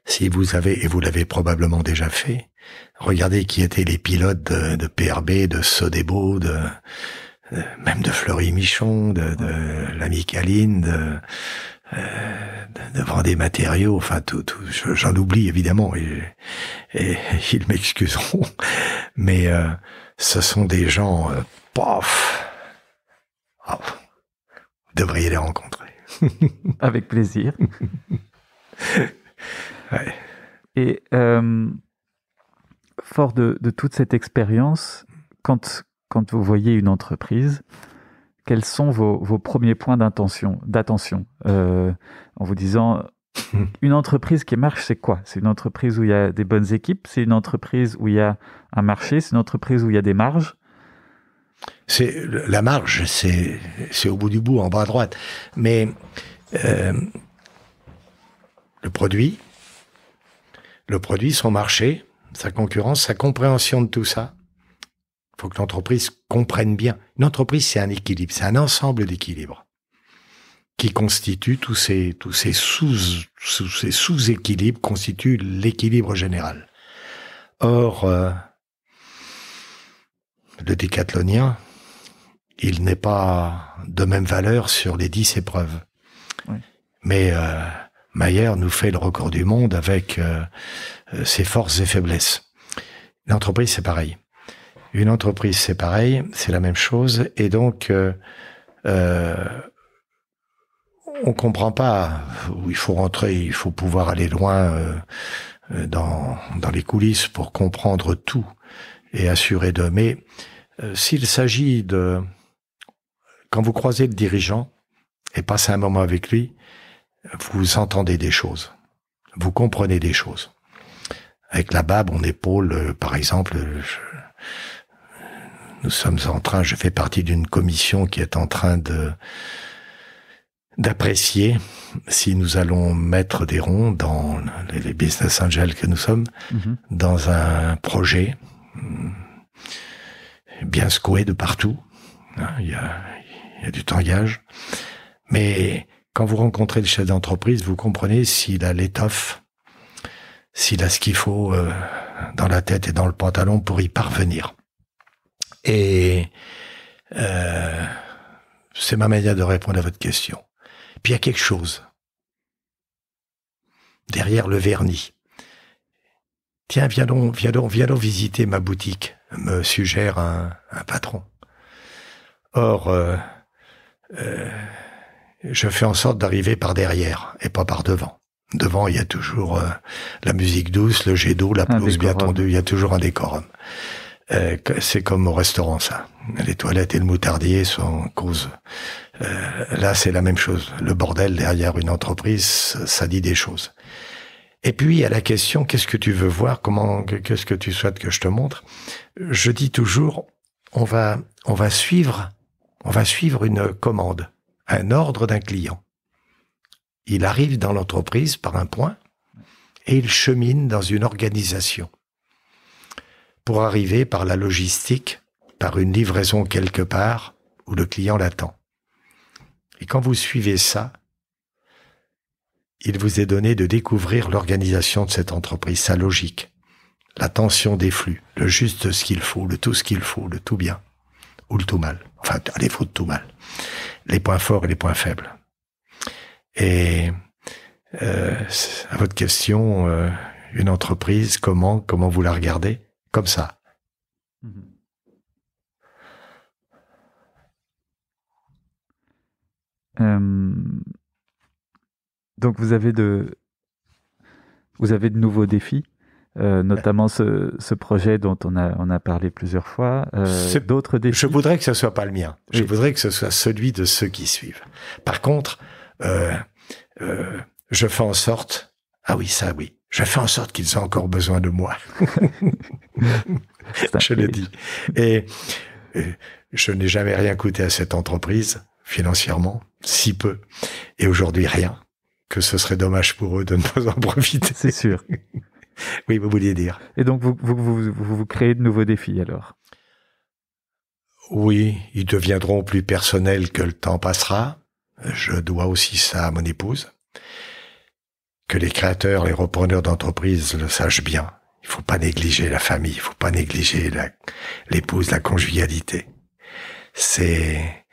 Si vous avez, et vous l'avez probablement déjà fait, regardez qui étaient les pilotes de PRB, de Sodebo, même de Fleury-Michon, de l'ami Caline, de Vendée Matériaux, enfin tout j'en oublie évidemment et ils m'excuseront, mais ce sont des gens, vous devriez les rencontrer. Avec plaisir. Ouais. Et fort de toute cette expérience, quand vous voyez une entreprise, quels sont vos premiers points d'attention en vous disant, une entreprise qui marche, c'est quoi? C'est une entreprise où il y a des bonnes équipes? C'est une entreprise où il y a un marché? C'est une entreprise où il y a des marges? La marge, c'est au bout du bout, en bas à droite. Mais le produit, son marché, sa concurrence, sa compréhension de tout ça. Il faut que l'entreprise comprenne bien. Une entreprise, c'est un équilibre, c'est un ensemble d'équilibres qui constituent tous ces sous-équilibres constituent l'équilibre général. Or, le décathlonien, il n'est pas de même valeur sur les 10 épreuves. Oui. Mais Mayer nous fait le record du monde avec ses forces et faiblesses. L'entreprise, c'est pareil. Une entreprise, c'est pareil, c'est la même chose. Et donc, on comprend pas où il faut rentrer, il faut pouvoir aller loin dans les coulisses pour comprendre tout et assurer de. Mais s'il s'agit de... Quand vous croisez le dirigeant et passez un moment avec lui, vous entendez des choses, vous comprenez des choses. Avec la BAB, on épaule, par exemple, je fais partie d'une commission qui est en train d'apprécier si nous allons mettre des ronds dans les business angels que nous sommes, dans un projet bien secoué de partout. Il y a du tangage. Mais quand vous rencontrez le chef d'entreprise, vous comprenez s'il a l'étoffe, s'il a ce qu'il faut dans la tête et dans le pantalon pour y parvenir. Et c'est ma manière de répondre à votre question. Puis il y a quelque chose derrière le vernis. Tiens, viens donc visiter ma boutique, me suggère un patron. Or, je fais en sorte d'arriver par derrière et pas par devant. Devant, il y a toujours la musique douce, le jet d'eau, la pelouse bien tendue, il y a toujours un décorum. C'est comme au restaurant, ça. Les toilettes et le moutardier sont en cause. Là, c'est la même chose. Le bordel derrière une entreprise, ça dit des choses. Et puis, à la question, qu'est-ce que tu veux voir? Qu'est-ce que tu souhaites que je te montre? Je dis toujours, on va suivre une commande, un ordre d'un client. Il arrive dans l'entreprise par un point et il chemine dans une organisation pour arriver par la logistique, par une livraison quelque part où le client l'attend. Et quand vous suivez ça, il vous est donné de découvrir l'organisation de cette entreprise, sa logique, la tension des flux, le juste ce qu'il faut, le tout ce qu'il faut, le tout bien ou le tout mal. Enfin, à défaut de tout mal. Les points forts et les points faibles. Et à votre question, une entreprise, comment vous la regardez? Comme ça. Donc vous avez de nouveaux défis. notamment ce projet dont on a parlé plusieurs fois. D'autres défis. Je voudrais que ce soit pas le mien. Oui. Je voudrais que ce soit celui de ceux qui suivent. Par contre, je fais en sorte, je fais en sorte qu'ils ont encore besoin de moi. Je le dis. Et je n'ai jamais rien coûté à cette entreprise, financièrement, si peu. Et aujourd'hui, rien. Que ce serait dommage pour eux de ne pas en profiter. C'est sûr. Oui, vous vouliez dire. Et donc, vous créez de nouveaux défis, alors? Oui, ils deviendront plus personnels que le temps passera. Je dois aussi ça à mon épouse. Que les créateurs, les repreneurs d'entreprises le sachent bien. Il faut pas négliger la famille, il faut pas négliger l'épouse, la conjugalité. C'est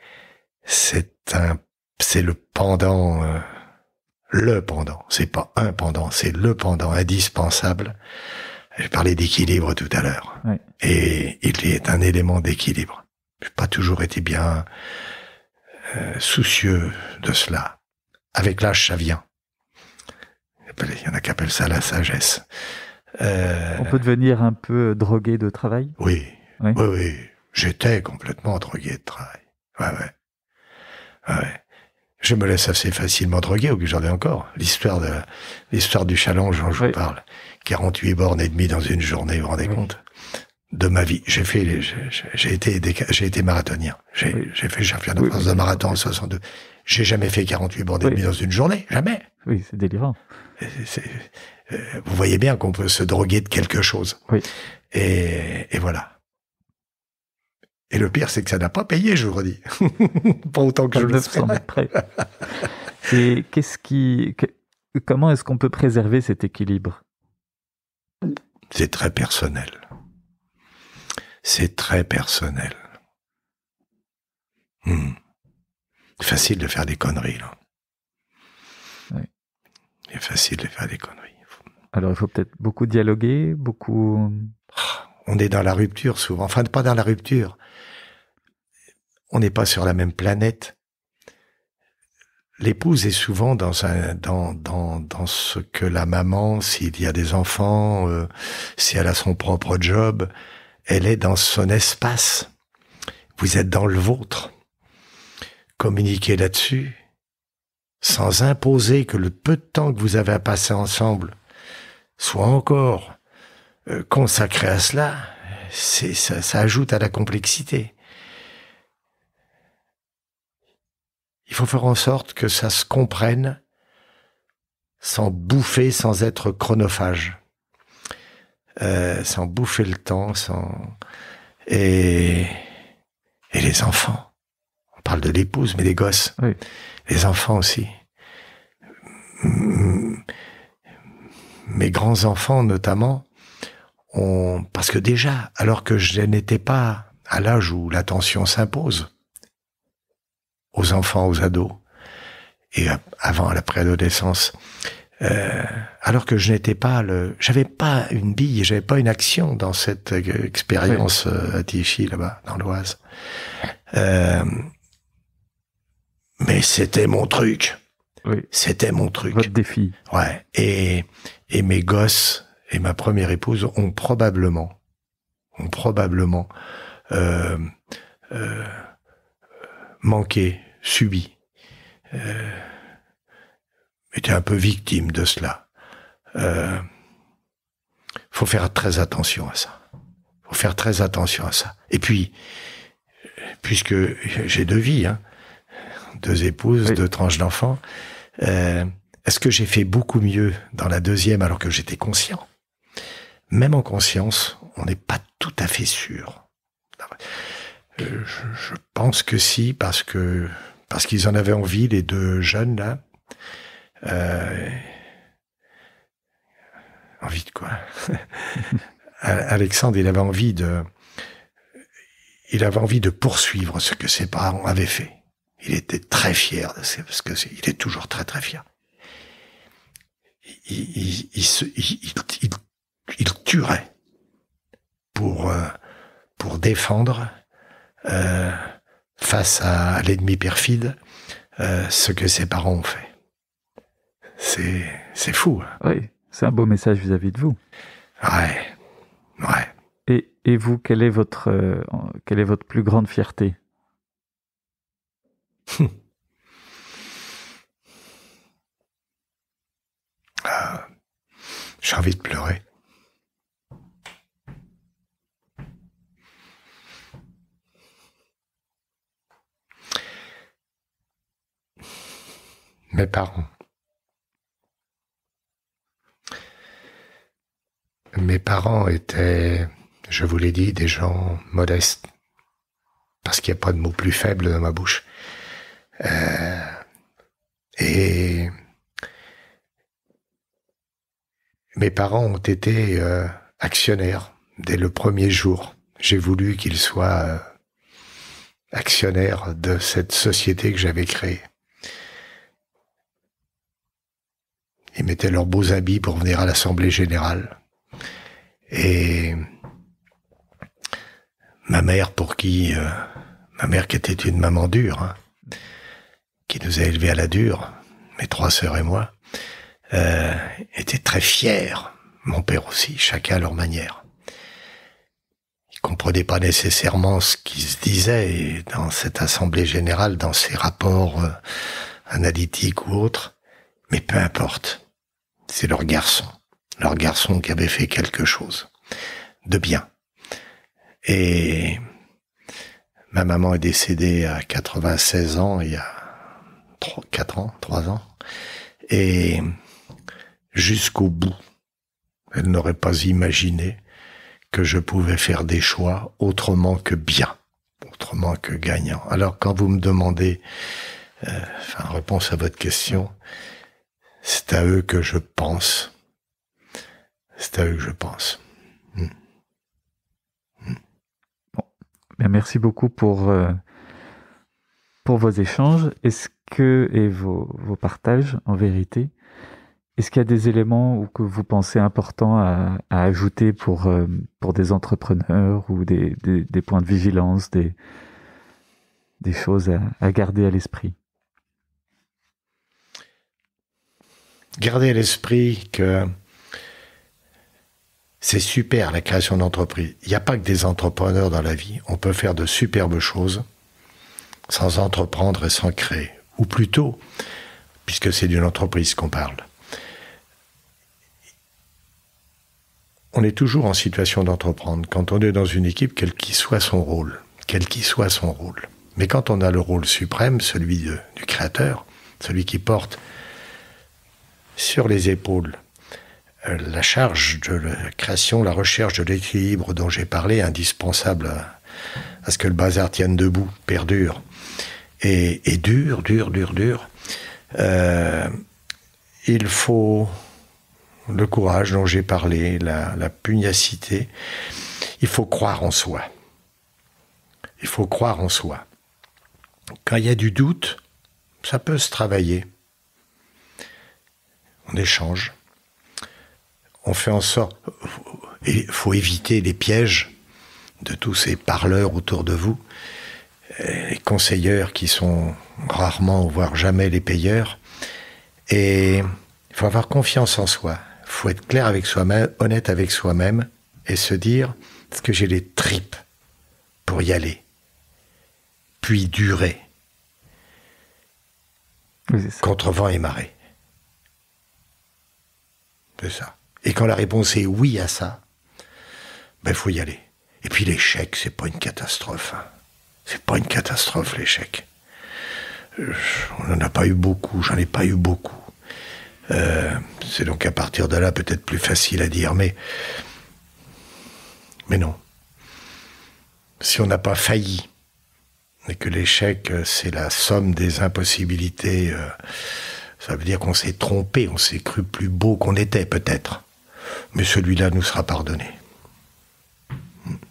le pendant, c'est pas un pendant, c'est le pendant indispensable. J'ai parlé d'équilibre tout à l'heure. Oui. Et il est un élément d'équilibre. J'ai pas toujours été bien soucieux de cela. Avec l'âge, ça vient. Il y en a qui appellent ça la sagesse. On peut devenir un peu drogué de travail? Oui. J'étais complètement drogué de travail. Ouais. Je me laisse assez facilement droguer, ou que j'en ai encore. L'histoire du challenge dont je vous parle. 48 bornes et demie dans une journée, vous vous rendez compte? De ma vie. J'ai été marathonien. J'ai fait championnat de France de marathon en 62. J'ai jamais fait 48 bornes et demie dans une journée. Jamais. Oui, c'est délirant. Vous voyez bien qu'on peut se droguer de quelque chose. Oui. Et voilà. Et le pire, c'est que ça n'a pas payé, je vous redis. Pas autant que je le sais. Et comment est-ce qu'on peut préserver cet équilibre? C'est très personnel. C'est très personnel. C'est facile de faire des conneries, là. Oui. C'est facile de faire des conneries. Alors, il faut peut-être beaucoup dialoguer, beaucoup... On est dans la rupture souvent. Enfin, pas dans la rupture. On n'est pas sur la même planète. L'épouse est souvent dans ce que la maman, s'il y a des enfants, si elle a son propre job, elle est dans son espace. Vous êtes dans le vôtre. Communiquez là-dessus, sans imposer que le peu de temps que vous avez à passer ensemble soit encore consacré à cela. Ça ajoute à la complexité. Il faut faire en sorte que ça se comprenne sans bouffer, sans être chronophage. Sans bouffer le temps, et les enfants. On parle de l'épouse, mais les gosses. Oui. Les enfants aussi. Mes grands-enfants, notamment, parce que déjà, alors que je n'étais pas à l'âge où l'attention s'impose, aux enfants, aux ados, et avant à la préadolescence, alors que je n'étais pas j'avais pas une bille, j'avais pas une action dans cette expérience à Tichy, là-bas, dans l'Oise. Mais c'était mon truc. Oui. C'était mon truc. Votre défi. Ouais. Et mes gosses et ma première épouse ont probablement manqué, subi, était un peu victime de cela. Faut faire très attention à ça. Et puis, puisque j'ai 2 vies, 2 épouses, 2 tranches d'enfants, est-ce que j'ai fait beaucoup mieux dans la deuxième alors que j'étais conscient? Même en conscience, on n'est pas tout à fait sûr. Je pense que si, parce qu'ils en avaient envie, les 2 jeunes là. Envie de quoi? Alexandre, il avait envie de poursuivre ce que ses parents avaient fait. Il était très fier de ça, parce que il est toujours très très fier. Il tuerait pour défendre face à l'ennemi perfide ce que ses parents ont fait. C'est fou. Oui, c'est un beau message vis-à-vis de vous. Ouais. Et vous, quelle est votre plus grande fierté? J'ai envie de pleurer. Mes parents. Mes parents étaient, je vous l'ai dit, des gens modestes. Parce qu'il n'y a pas de mot plus faible dans ma bouche. Et mes parents ont été actionnaires dès le premier jour. J'ai voulu qu'ils soient actionnaires de cette société que j'avais créée. Ils mettaient leurs beaux habits pour venir à l'Assemblée générale. Et ma mère, qui était une maman dure, hein, qui nous a élevés à la dure, mes 3 sœurs et moi, était très fière. Mon père aussi, chacun à leur manière. Ils comprenaient pas nécessairement ce qui se disait dans cette assemblée générale, dans ces rapports analytiques ou autres, mais peu importe. C'est leur garçon qui avait fait quelque chose de bien. Et ma maman est décédée à 96 ans, il y a 3 ans. Et jusqu'au bout, elle n'aurait pas imaginé que je pouvais faire des choix autrement que bien, autrement que gagnant. Alors quand vous me demandez, en réponse à votre question, c'est à eux que je pense. Bon, bien, merci beaucoup pour vos échanges. Est-ce que, et vos partages, en vérité, est-ce qu'il y a des éléments que vous pensez importants à ajouter pour des entrepreneurs ou des points de vigilance, des choses à garder à l'esprit? Gardez à l'esprit que c'est super la création d'entreprise. Il n'y a pas que des entrepreneurs dans la vie. On peut faire de superbes choses sans entreprendre et sans créer. Ou plutôt, puisque c'est d'une entreprise qu'on parle. On est toujours en situation d'entreprendre quand on est dans une équipe, quel qu'il soit son rôle. Mais quand on a le rôle suprême, celui du créateur, celui qui porte sur les épaules la charge de la création, la recherche de l'équilibre dont j'ai parlé, indispensable à ce que le bazar tienne debout, perdure, et dure, il faut le courage dont j'ai parlé, la pugnacité. Il faut croire en soi. Quand il y a du doute, ça peut se travailler. On échange. On fait en sorte... Il faut éviter les pièges de tous ces parleurs autour de vous, les conseilleurs qui sont rarement, voire jamais les payeurs. Et il faut avoir confiance en soi. Il faut être clair avec soi-même, honnête avec soi-même, et se dire, est-ce que j'ai les tripes pour y aller? Puis durer. Oui, contre vent et marée. C'est ça. Et quand la réponse est oui à ça, il faut y aller. Et puis l'échec, c'est pas une catastrophe. Hein. C'est pas une catastrophe, l'échec. On n'en a pas eu beaucoup, j'en ai pas eu beaucoup. C'est donc à partir de là peut-être plus facile à dire, mais non. Si on n'a pas failli, et que l'échec, c'est la somme des impossibilités, ça veut dire qu'on s'est trompé, on s'est cru plus beau qu'on était, peut-être. Mais celui-là nous sera pardonné.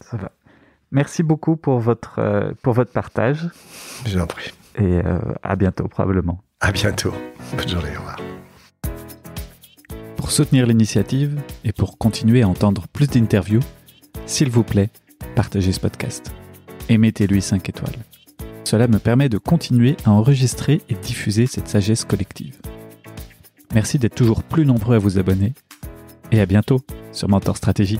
Ça va. Merci beaucoup pour votre partage. Je vous en prie. Et à bientôt, probablement. À bientôt. Bonne journée, au revoir. Pour soutenir l'initiative et pour continuer à entendre plus d'interviews, s'il vous plaît, partagez ce podcast et mettez-lui 5 étoiles. Cela me permet de continuer à enregistrer et diffuser cette sagesse collective. Merci d'être toujours plus nombreux à vous abonner. et à bientôt sur Mentor Stratégie.